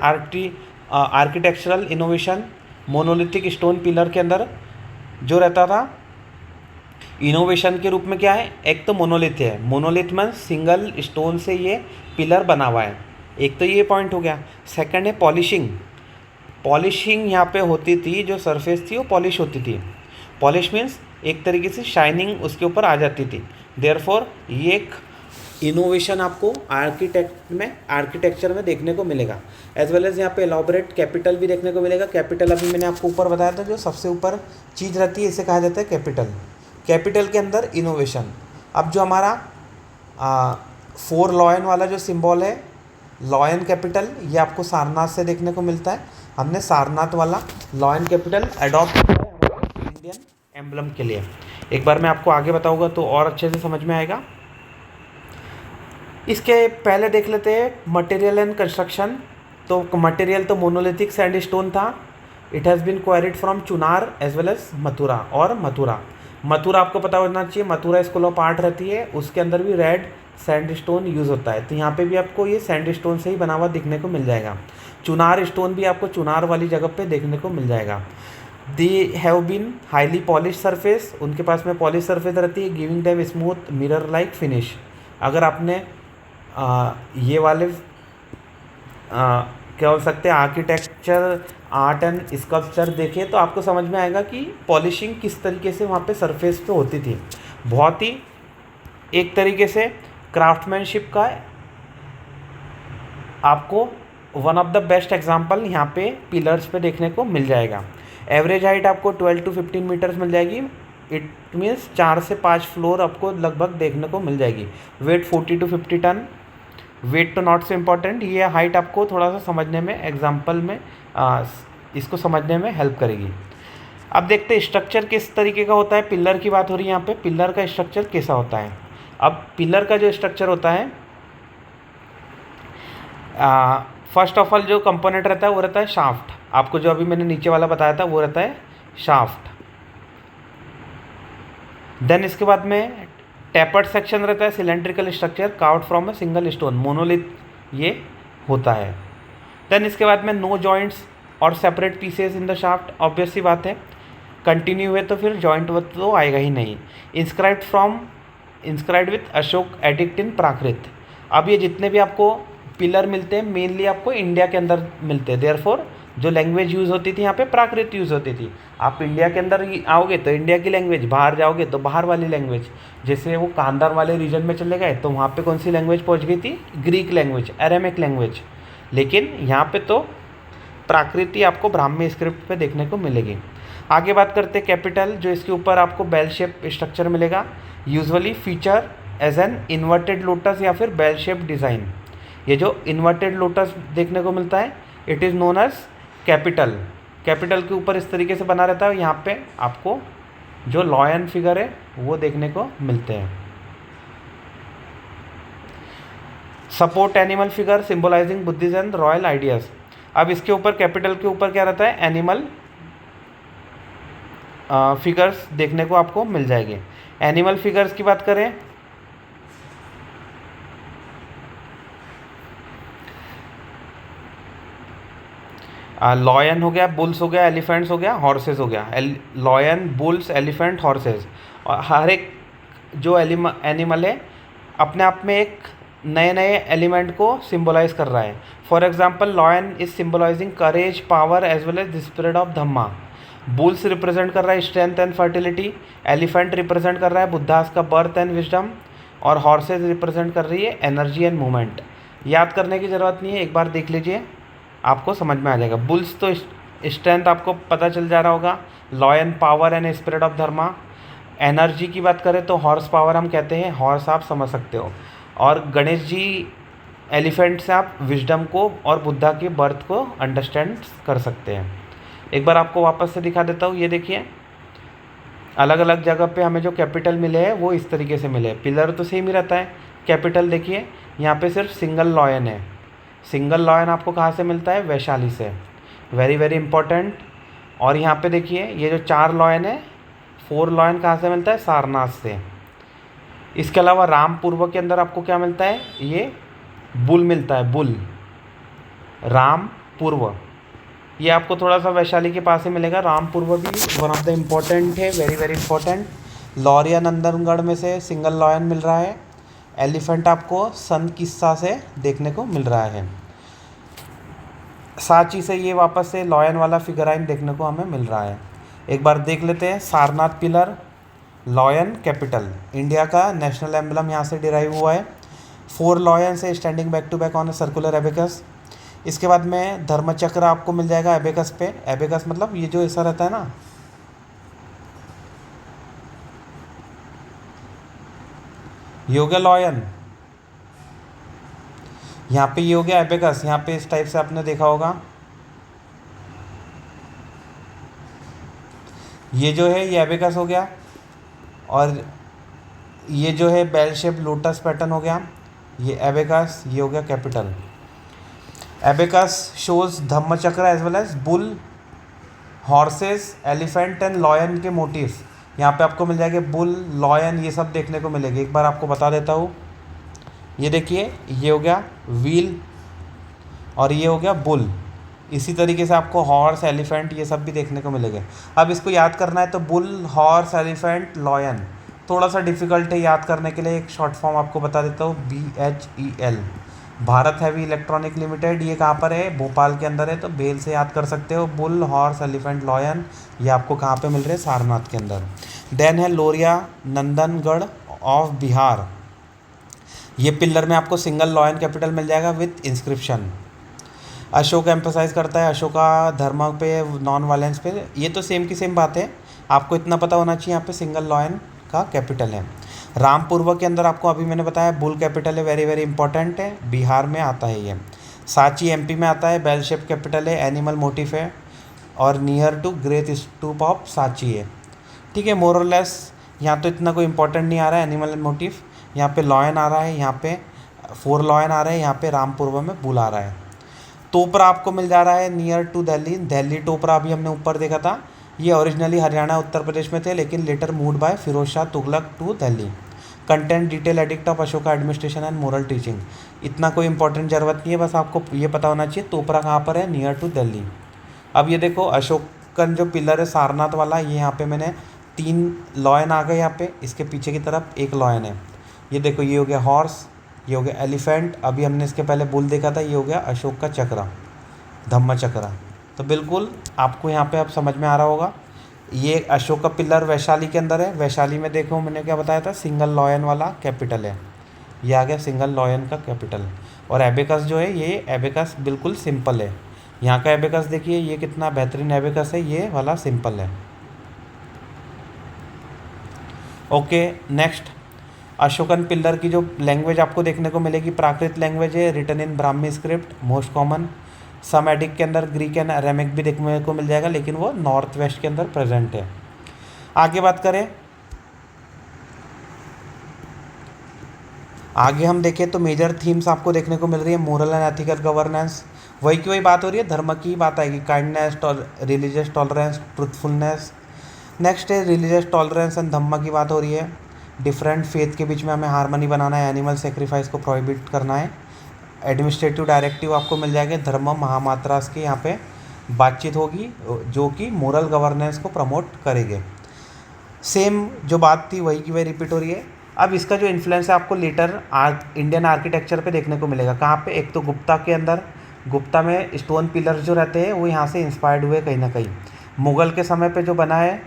architectural innovation, monolithic stone pillar के अंदर जो रहता था, इनोवेशन के रूप में क्या है, एक तो मोनोलिथ है। मोनोलिथ में सिंगल स्टोन से ये पिलर बना हुआ है, एक तो ये पॉइंट हो गया। सेकंड है पॉलिशिंग। पॉलिशिंग यहाँ पे होती थी, जो सरफेस थी वो पॉलिश होती थी। पॉलिश मीन्स एक तरीके से शाइनिंग उसके ऊपर आ जाती थी। देयरफॉर ये एक इनोवेशन आपको आर्किटेक्चर में देखने को मिलेगा। एज वेल एज यहाँ पे एलॉबरेट कैपिटल भी देखने को मिलेगा। कैपिटल अभी मैंने आपको ऊपर बताया था, जो सबसे ऊपर चीज़ रहती है इसे कहा जाता है कैपिटल। कैपिटल के अंदर इनोवेशन। अब जो हमारा 4 लॉयन वाला जो सिंबल है, लॉयन कैपिटल, ये आपको सारनाथ से देखने को मिलता है। हमने सारनाथ वाला लॉयन कैपिटल अडॉप्ट किया है इंडियन एम्बलम के लिए। एक बार मैं आपको आगे बताऊंगा तो और अच्छे से समझ में आएगा। इसके पहले देख लेते हैं मटेरियल एंड कंस्ट्रक्शन। तो मटेरियल तो मोनोलिथिक सैंडस्टोन था। It has been quarried from Chunar as well as Mathura. और मथुरा आपको पता होना चाहिए, मथुरा स्कूल ऑफ आर्ट रहती है, उसके अंदर भी रेड सैंडस्टोन यूज़ होता है। तो यहाँ पे भी आपको ये सैंडस्टोन से ही बना हुआ दिखने को मिल जाएगा। चुनार स्टोन भी आपको चुनार वाली जगह पे देखने को मिल जाएगा। They have been highly polish surface, उनके पास में पॉलिश सरफेस रहती है, giving them smooth mirror like finish. अगर आपने ये वाले क्या बोल सकते हैं आर्किटेक्चर, आर्ट एंड स्कल्पचर देखे तो आपको समझ में आएगा कि पॉलिशिंग किस तरीके से वहाँ पे सरफेस पे होती थी। बहुत ही एक तरीके से क्राफ्टमैनशिप का आपको one of the best example यहाँ पे पिलर्स पे देखने को मिल जाएगा। एवरेज हाइट आपको 12 to 15 मीटर्स मिल जाएगी। इट मीन्स 4 से 5 फ्लोर आपको लगभग देखने को मिल जाएगी। Weight 40 to 50 ton. वेट तो नॉट सो इम्पॉर्टेंट, ये हाइट आपको थोड़ा सा समझने में, एग्जाम्पल में इसको समझने में हेल्प करेगी। अब देखते हैं स्ट्रक्चर किस तरीके का होता है। पिलर की बात हो रही है यहाँ पे, पिलर का स्ट्रक्चर कैसा होता है। अब पिलर का जो स्ट्रक्चर होता है, फर्स्ट ऑफ ऑल जो कंपोनेंट रहता है वो रहता है शाफ्ट। आपको जो अभी मैंने नीचे वाला बताया था वो रहता है शाफ्ट। देन इसके बाद में टैपर्ड सेक्शन रहता है, cylindrical structure carved from a single stone, monolith ये होता है। देन इसके बाद में नो जॉइंट्स और separate pieces in the shaft, obvious सी बात है, कंटिन्यू हुए तो फिर जॉइंट तो आएगा ही नहीं। इंस्क्राइब्ड विथ अशोक एडिक्ट इन प्राकृत। अब ये जितने भी आपको पिलर मिलते हैं मेनली आपको इंडिया के अंदर मिलते हैं। देयरफॉर जो लैंग्वेज यूज़ होती थी यहाँ पे प्राकृत यूज़ होती थी। आप इंडिया के अंदर आओगे तो इंडिया की लैंग्वेज, बाहर जाओगे तो बाहर वाली लैंग्वेज। जैसे वो कांधार वाले रीजन में चले गए तो वहाँ पे कौन सी लैंग्वेज पहुँच गई थी, ग्रीक लैंग्वेज, अरेमिक लैंग्वेज। लेकिन यहाँ पे तो प्राकृति आपको ब्राह्मी स्क्रिप्ट पे देखने को मिलेगी। आगे बात करते हैं कैपिटल, जो इसके ऊपर आपको बेल शेप स्ट्रक्चर मिलेगा, usually feature as an inverted lotus या फिर बेल शेप डिज़ाइन। ये जो इन्वर्टेड लोटस देखने को मिलता है it is known as capital. Capital के ऊपर इस तरीके से बना रहता है। यहाँ पे आपको जो लॉयन फिगर है वो देखने को मिलते हैं। Support animal figure symbolising Buddhism and royal ideas. अब इसके ऊपर कैपिटल के ऊपर क्या रहता है, एनिमल फिगर्स देखने को आपको मिल जाएंगे। एनिमल फिगर्स की बात करें लॉयन हो गया, बुल्स हो गया, एलिफेंट्स हो गया, हॉर्सेस हो गया। लॉयन, बुल्स, एलिफेंट, हॉर्सेस, और हर एक जो एनिमल है अपने आप में एक नए नए एलिमेंट को सिंबलाइज कर रहा है। For example lion is symbolising courage, power as well as the spirit of Dhamma. Bulls represent कर रहा है strength and fertility. Elephant represent कर रहा है बुद्धास का बर्थ एंड विजडम। और हॉर्सेस रिप्रेजेंट कर रही है एनर्जी एंड मूवमेंट। याद करने की ज़रूरत नहीं है, एक बार देख लीजिए आपको समझ में आ जाएगा। बुल्स तो स्ट्रेंथ आपको पता चल जा रहा होगा, lion power and spirit of Dharma. Energy की बात करें तो हॉर्स पावर हम कहते हैं, हॉर्स आप समझ सकते हो। और गणेश जी एलिफेंट से आप विजडम को और बुद्धा के बर्थ को अंडरस्टैंड कर सकते हैं। एक बार आपको वापस से दिखा देता हूँ। ये देखिए अलग अलग जगह पे हमें जो कैपिटल मिले हैं वो इस तरीके से मिले हैं। पिलर तो सेम ही रहता है। कैपिटल देखिए यहाँ पे सिर्फ सिंगल लॉयन है। सिंगल लॉयन आपको कहाँ से मिलता है? वैशाली से। Very very important. और यहाँ पे देखिए ये जो 4 लॉयन है, 4 लॉयन कहाँ से मिलता है? सारनाथ से। इसके अलावा रामपूर्व के अंदर आपको क्या मिलता है? ये बुल मिलता है, बुल। रामपूर्व ये आपको थोड़ा सा वैशाली के पास ही मिलेगा। रामपूर्व भी वन ऑफ द इम्पोर्टेंट है, very very important. Lauriya Nandangarh में से सिंगल लॉयन मिल रहा है। एलिफेंट आपको सन किस्सा से देखने को मिल रहा है। सांची से ये वापस से लॉयन वाला फिगराइन देखने को हमें मिल रहा है। एक बार देख लेते हैं। Sarnath pillar, lion capital, India का नेशनल एम्बलम यहाँ से डिराइव हुआ है। 4 लॉयन से standing back to back on a circular abacus. इसके बाद में धर्मचक्र आपको मिल जाएगा एबेकस पे। एबेकस मतलब ये जो ऐसा रहता है ना, ये हो गया लॉयन। यहाँ पे ये हो गया एबेकस। यहाँ पे इस टाइप से आपने देखा होगा। ये जो है ये एबेकस हो गया। और ये जो है बेल शेप लोटस पैटर्न हो गया। ये एबेकस, ये हो गया capital. Abacus shows Dhammachakra as well as bull, horses, elephant and lion के मोटिव्स। यहाँ पे आपको मिल जाएंगे बुल, लॉयन, ये सब देखने को मिलेंगे। एक बार आपको बता देता हूँ। ये देखिए ये हो गया व्हील और ये हो गया बुल। इसी तरीके से आपको हॉर्स, एलिफेंट ये सब भी देखने को मिलेंगे। अब इसको याद करना है तो बुल, हॉर्स, एलिफेंट, लॉयन थोड़ा सा डिफिकल्ट है याद करने के लिए। एक शॉर्ट फॉर्म आपको बता देता हूँ, BHEL। Bharat heavy electronic limited, ये कहाँ पर है? भोपाल के अंदर है। तो बेल से याद कर सकते हो। बुल, हॉर्स, एलिफेंट, लॉयन ये आपको कहाँ पे मिल रहे हैं? सारनाथ के अंदर। देन है लोरिया नंदनगढ़ ऑफ बिहार। ये पिलर में आपको सिंगल लॉयन कैपिटल मिल जाएगा विथ इंस्क्रिप्शन। अशोक एम्फोसाइज करता है अशोका धर्म पे, नॉन वायलेंस पे। ये तो सेम की सेम बात है, आपको इतना पता होना चाहिए। यहाँ पे सिंगल लॉयन का कैपिटल है। रामपूर्व के अंदर आपको अभी मैंने बताया बुल कैपिटल है, वेरी वेरी इंपॉर्टेंट है। बिहार में आता है ये। सांची MP में आता है, बेल शेप कैपिटल है, एनिमल मोटिव है और near to great stupa of Sanchi है। ठीक है, मोर और लेस यहाँ तो इतना कोई इंपॉर्टेंट नहीं आ रहा है एनिमल मोटिव। यहाँ पे लॉयन आ रहा है, यहाँ पे 4 लॉयन आ रहे हैं, यहाँ पे रामपूर्व में बुल आ रहा है। टोपरा आपको मिल जा रहा है नियर टू दिल्ली। दिल्ली टोपरा अभी हमने ऊपर देखा था। ये ओरिजिनली हरियाणा उत्तर प्रदेश में थे, लेकिन later moved by Firoz Shah Tughlaq to Delhi. Content detail edict of Ashoka administration and moral teaching. इतना कोई इंपॉर्टेंट जरूरत नहीं है, बस आपको ये पता होना चाहिए टोपरा कहाँ पर है, नियर टू दिल्ली। अब ये देखो अशोकन जो पिलर है सारनाथ वाला, ये यहाँ पे मैंने 3 लॉयन आ गए। यहाँ पे इसके पीछे की तरफ 1 लॉयन है। ये देखो ये हो गया हॉर्स, ये हो गया एलिफेंट, अभी हमने इसके पहले बुल देखा था। ये हो गया अशोक का चक्र, धम्म चक्र। तो बिल्कुल आपको यहाँ पे अब समझ में आ रहा होगा। ये अशोक का पिलर वैशाली के अंदर है। वैशाली में देखो मैंने क्या बताया था, सिंगल लॉयन वाला कैपिटल है। ये आ गया सिंगल लॉयन का कैपिटल। और एबेकस जो है, ये एबेकस बिल्कुल सिंपल है। यहाँ का एबेकस देखिए ये कितना बेहतरीन एबेकस है, ये वाला सिंपल है। ओके नेक्स्ट, अशोकन पिलर की जो लैंग्वेज आपको देखने को मिलेगी प्राकृत लैंग्वेज है, written in Brahmi script, most common. Semitic के अंदर ग्रीक एंड अरेमिक भी देखने को मिल जाएगा, लेकिन वो नॉर्थ वेस्ट के अंदर प्रेजेंट है। आगे बात करें, आगे हम देखें तो मेजर थीम्स आपको देखने को मिल रही है। मोरल एंड एथिकल गवर्नेंस, वही की वही बात हो रही है, धर्म की बात आएगी। Kindness, religious tolerance, truthfulness. Next है रिलीजियस टॉलरेंस एंड धम्म की बात हो रही है। डिफरेंट फेथ के बीच में हमें हार्मनी बनाना है, एनिमल सेक्रीफाइस को प्रोहिबिट करना है। एडमिनिस्ट्रेटिव डायरेक्टिव आपको मिल जाएंगे, धर्म महामात्रास की यहाँ पे बातचीत होगी जो कि मोरल गवर्नेंस को प्रमोट करेंगे। सेम जो बात थी वही की वही रिपीट हो रही है। अब इसका जो इन्फ्लुएंस है आपको लेटर इंडियन आर्किटेक्चर पे देखने को मिलेगा। कहाँ पे? एक तो गुप्ता के अंदर, गुप्ता में स्टोन पिलर्स जो रहते हैं वो यहाँ से इंस्पायर्ड हुए कहीं ना कहीं। मुग़ल के समय पे जो बना है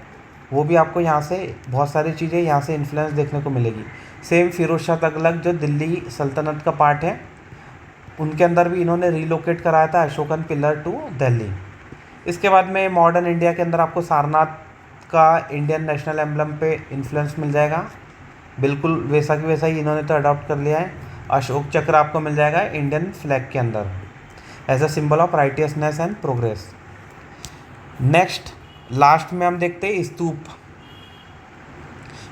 वो भी आपको यहाँ से बहुत सारी चीज़ें यहाँ से इन्फ्लुएंस देखने को मिलेगी। सेम फिरोज शाह तुगलक जो दिल्ली सल्तनत का पार्ट है, उनके अंदर भी इन्होंने रिलोकेट कराया था अशोकन पिलर टू दिल्ली। इसके बाद में मॉडर्न इंडिया के अंदर आपको सारनाथ का इंडियन नेशनल एम्बलम पे इन्फ्लुएंस मिल जाएगा। बिल्कुल वैसा कि वैसा ही इन्होंने तो अडॉप्ट कर लिया है। अशोक चक्र आपको मिल जाएगा इंडियन फ्लैग के अंदर as a symbol of righteousness and progress. Next लास्ट में हम देखते हैं stupa,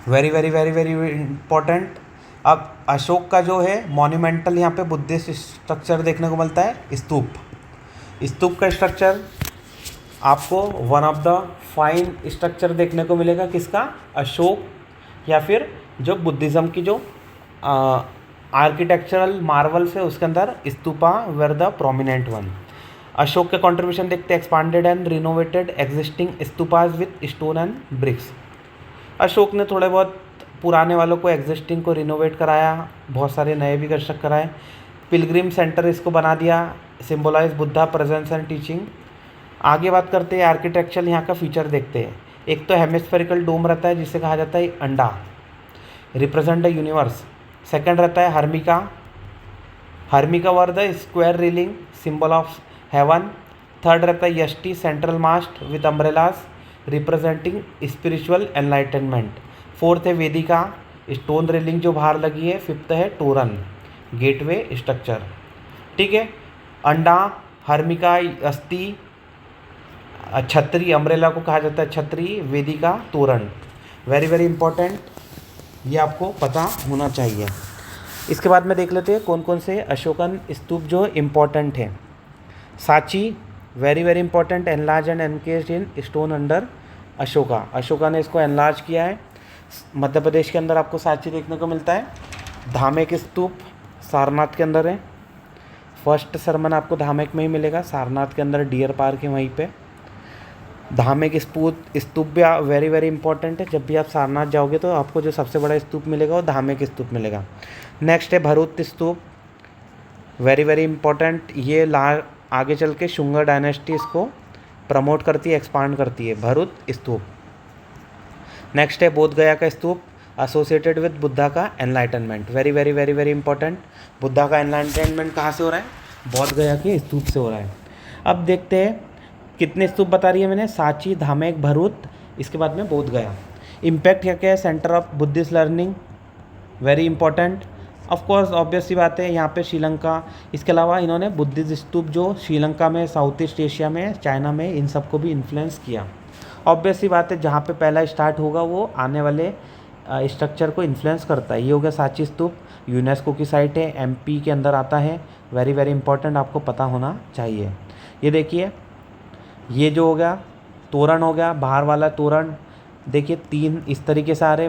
very very very very important. अब अशोक का जो है मॉन्यूमेंटल यहाँ पे बुद्धिस्ट स्ट्रक्चर देखने को मिलता है स्तूप। स्तूप का स्ट्रक्चर आपको one of the fine structure देखने को मिलेगा किसका, अशोक, या फिर जो बुद्धिज़्म की जो आर्किटेक्चरल मार्वल्स है उसके अंदर stupa were the prominent one. Ashok के कंट्रीब्यूशन देखते हैं, expanded and renovated existing stupas with stone and bricks. Ashok ने थोड़े बहुत पुराने वालों को एग्जिस्टिंग को रिनोवेट कराया, बहुत सारे नए भी कंस्ट्रक्ट कराए। पिलग्रिम सेंटर इसको बना दिया, symbolise Buddha presence and teaching. आगे बात करते हैं आर्किटेक्चर, यहाँ का फीचर देखते हैं। एक तो हेमिस्फेरिकल डोम रहता है जिसे कहा जाता है अंडा, रिप्रेजेंट द यूनिवर्स। सेकंड रहता है harmika, harmika were the square railing symbol of heaven. Third रहता है yashti, central mast with umbrellas representing spiritual enlightenment. Fourth है वेदिका, स्टोन रेलिंग जो बाहर लगी है। फिफ्थ है तोरन, गेटवे स्ट्रक्चर। ठीक है, अंडा, हर्मिका, अस्थि, छतरी, अम्ब्रेला को कहा जाता है छतरी, वेदिका, तोरण। वेरी वेरी इंपॉर्टेंट, ये आपको पता होना चाहिए। इसके बाद में देख लेते हैं कौन कौन से अशोकन स्तूप जो इम्पॉर्टेंट है। Sanchi, very very important, enlarge and encased in stone under Ashoka. Ashoka ने इसको एनलार्ज किया है। मध्य प्रदेश के अंदर आपको सांची देखने को मिलता है। धामेक स्तूप सारनाथ के अंदर है। फर्स्ट सरमन आपको धामेक में ही मिलेगा, सारनाथ के अंदर डियर पार्क है वहीं पे। धामेक स्तूप भी वेरी वेरी इंपॉर्टेंट है। जब भी आप सारनाथ जाओगे तो आपको जो सबसे बड़ा स्तूप मिलेगा वो धामेक स्तूप मिलेगा। नेक्स्ट है भरूच स्तूप, वेरी वेरी इंपॉर्टेंट। ये आगे चल के शुंगर डायनेस्टी इसको प्रमोट करती है, एक्सपांड करती है, भरूच स्तूप। नेक्स्ट है बोध गया का स्तूप, एसोसिएटेड विद बुद्धा का enlightenment, very very very very important. Buddha का एनलाइटनमेंट कहाँ से हो रहा है, बोध गया के स्तूप से हो रहा है। अब देखते हैं कितने स्तूप बता रही है मैंने, सांची, धामेक, भरूच, इसके बाद में बोध गया। इम्पैक्ट क्या है, centre of Buddhist learning, very important. Of course obvious सी बात है, यहाँ पे श्रीलंका, इसके अलावा इन्होंने बुद्धिस्ट स्तूप जो श्रीलंका में, साउथ ईस्ट एशिया में, चाइना में, इन सबको भी इन्फ्लुएंस किया। ऑब्वियस सी बात है, जहाँ पे पहला स्टार्ट होगा वो आने वाले स्ट्रक्चर को इन्फ्लुएंस करता है। ये हो गया सांची स्तूप, यूनेस्को की साइट है, एमपी के अंदर आता है, वेरी वेरी इंपॉर्टेंट, आपको पता होना चाहिए। ये देखिए, ये जो हो गया तोरण हो गया, बाहर वाला तोरण देखिए 3 इस तरीके से आ रहे,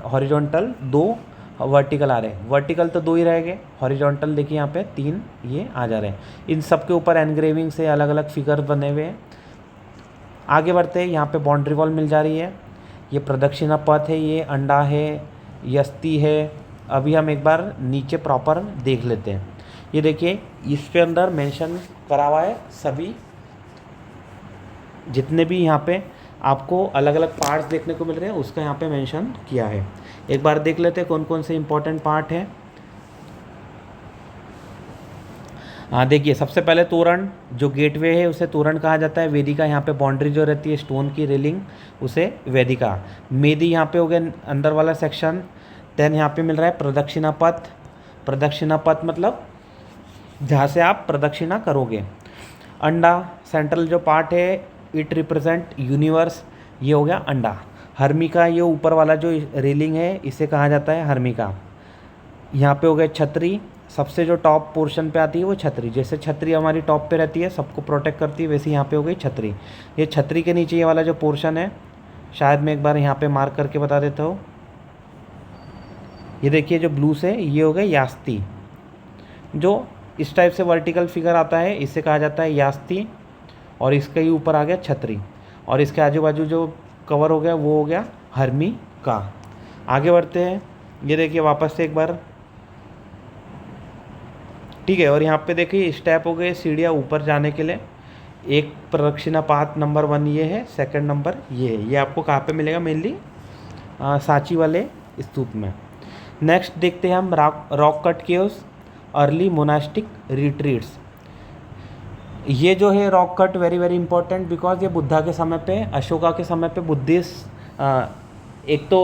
हॉरिजॉन्टल 2, वर्टिकल आ रहे हैं। वर्टिकल तो 2 ही रहेंगे, हॉरिजॉन्टल देखिए यहाँ पे 3 ये आ जा रहे हैं। इन सब के ऊपर एनग्रेविंग से अलग अलग फिगर बने हुए हैं। आगे बढ़ते हैं, यहाँ पे बाउंड्री वॉल मिल जा रही है। ये प्रदक्षिणा पथ है, ये अंडा है, यस्ती है। अभी हम एक बार नीचे प्रॉपर देख लेते हैं। ये देखिए, इसके अंदर मेंशन करा हुआ है सभी जितने भी यहाँ पे आपको अलग अलग पार्ट्स देखने को मिल रहे हैं, उसका यहाँ पे मेंशन किया है। एक बार देख लेते हैं कौन कौन से इंपॉर्टेंट पार्ट हैं। हाँ देखिए, सबसे पहले तोरण, जो गेटवे है उसे तोरण कहा जाता है। वेदिका, यहाँ पे बाउंड्री जो रहती है स्टोन की रेलिंग, उसे वेदिका। मेदी यहाँ पे हो गया अंदर वाला सेक्शन। देन यहाँ पे मिल रहा है प्रदक्षिणा पथ। प्रदक्षिणा पथ मतलब जहाँ से आप प्रदक्षिणा करोगे। अंडा, सेंट्रल जो पार्ट है, इट रिप्रेजेंट यूनिवर्स, ये हो गया अंडा। हर्मिका, ये ऊपर वाला जो रेलिंग है इसे कहा जाता है हर्मिका। यहाँ पे हो गए छतरी, सबसे जो टॉप पोर्शन पे आती है वो छतरी। जैसे छतरी हमारी टॉप पे रहती है, सबको प्रोटेक्ट करती है, वैसे यहाँ पे हो गई छतरी। ये छतरी के नीचे ये वाला जो पोर्शन है, शायद मैं एक बार यहाँ पे मार्क करके बता देता हूँ। ये देखिए जो ब्लू से, ये हो गए यास्ती। जो इस टाइप से वर्टिकल फिगर आता है इसे कहा जाता है यास्ती, और इसके ही ऊपर आ गया छतरी, और इसके आजू बाजू जो कवर हो गया वो हो गया हर्मिका। आगे बढ़ते हैं, ये देखिए वापस से एक बार, ठीक है। और यहाँ पे देखिए स्टेप हो गए, सीढ़ियाँ ऊपर जाने के लिए। एक प्रदक्षिणा पाथ नंबर 1 ये है, सेकंड नंबर ये है। ये आपको कहाँ पे मिलेगा, मेनली सांची वाले स्तूप में। नेक्स्ट देखते हैं हम rock cut caves, early monastic retreats. ये जो है rock cut very very important, because ये बुद्धा के समय पे, अशोका के समय पे बुद्धिस्ट एक तो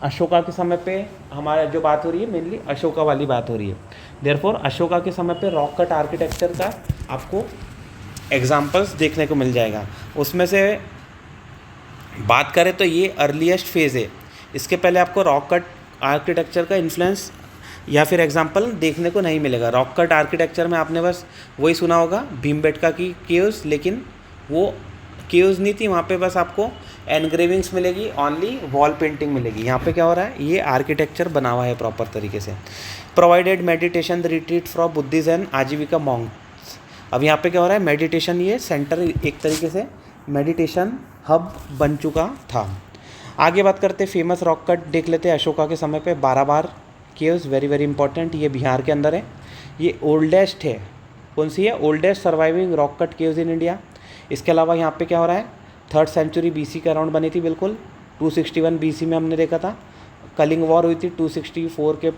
अशोका के समय पे हमारा जो बात हो रही है मेनली अशोका वाली बात हो रही है। देयरफॉर अशोका के समय पे रॉक कट आर्किटेक्चर का आपको एग्जाम्पल्स देखने को मिल जाएगा। उसमें से बात करें तो ये अर्लीस्ट फेज़ है, इसके पहले आपको रॉक कट आर्किटेक्चर का इन्फ्लुएंस या फिर एग्जाम्पल देखने को नहीं मिलेगा। रॉक कट आर्किटेक्चर में आपने बस वही सुना होगा भीमबेटका की केव्स, लेकिन वो केव्स नहीं थी, वहाँ पे बस आपको एनग्रेविंग्स मिलेगी, ओनली वॉल पेंटिंग मिलेगी। यहाँ पे क्या हो रहा है, ये आर्किटेक्चर बना हुआ है प्रॉपर तरीके से। Provided meditation retreat for Buddhist and आजीविका मॉन्क्स। अब यहाँ पे क्या हो रहा है, मेडिटेशन, ये सेंटर एक तरीके से मेडिटेशन हब बन चुका था। आगे बात करते हैं फेमस रॉक कट देख लेते हैं अशोका के समय पे। बाराबार केव्स, वेरी वेरी इंपॉर्टेंट, ये बिहार के अंदर है। ये ओल्डेस्ट है, कौन सी है, oldest surviving rock cut caves in India. इसके अलावा यहाँ पे क्या हो रहा है, 3rd सेंचुरी BC के अराउंड बनी थी, बिल्कुल 261 BC में हमने देखा था। कलिंग वॉर हुई थी 264 के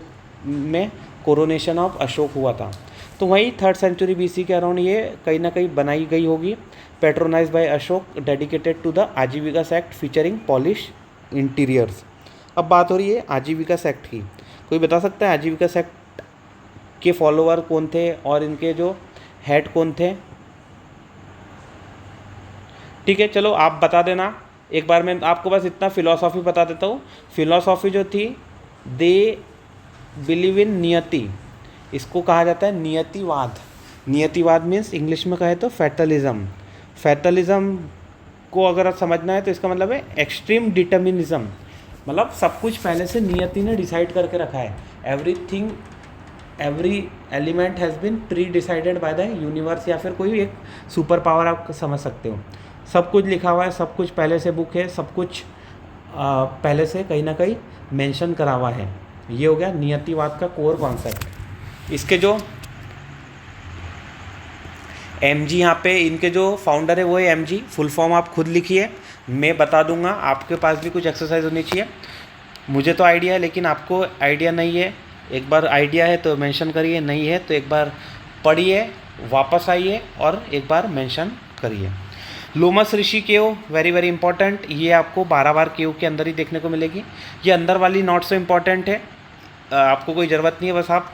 में, कोरोनेशन ऑफ अशोक हुआ था, तो वही 3rd सेंचुरी BC के अराउंड ये कहीं ना कहीं बनाई गई होगी। Patronise by Ashok, dedicated to the Ajivika sect featuring polish interiors. अब बात हो रही है आजीविका सेक्ट की। कोई बता सकता है आजीविका सेक्ट के फॉलोअर कौन थे और इनके जो हेड कौन थे? ठीक है, चलो आप बता देना एक बार। मैं आपको बस इतना फिलॉसफी बता देता हूँ। फिलॉसफी जो थी, दे बिलीव इन नियति, इसको कहा जाता है नियतिवाद। नियतिवाद मीन्स इंग्लिश में कहे तो फैटलिज्म। फैटलिज्म को अगर आप समझना है तो इसका मतलब है एक्सट्रीम डिटर्मिनिज्म, मतलब सब कुछ पहले से नियति ने डिसाइड करके रखा है। Everything, every element has been predecided by the universe, या फिर कोई एक सुपर पावर आप समझ सकते हो। सब कुछ लिखा हुआ है, सब कुछ पहले से बुक है, सब कुछ पहले से कहीं ना कहीं मेंशन करा हुआ है। ये हो गया नियतिवाद का कोर कॉन्सेप्ट। इसके जो MG यहाँ पे इनके जो फाउंडर है वो है MG। फुल फॉर्म आप खुद लिखिए, मैं बता दूंगा, आपके पास भी कुछ एक्सरसाइज होनी चाहिए। मुझे तो आइडिया है, लेकिन आपको आइडिया नहीं है, एक बार आइडिया है तो मेंशन करिए, नहीं है तो एक बार पढ़िए, वापस आइए और एक बार मेंशन करिए। लोमस ऋषि केव, वेरी वेरी इंपॉर्टेंट, ये आपको बाराबार केव के अंदर ही देखने को मिलेगी। ये अंदर वाली नॉट सो इम्पॉर्टेंट है, आपको कोई ज़रूरत नहीं है, बस आप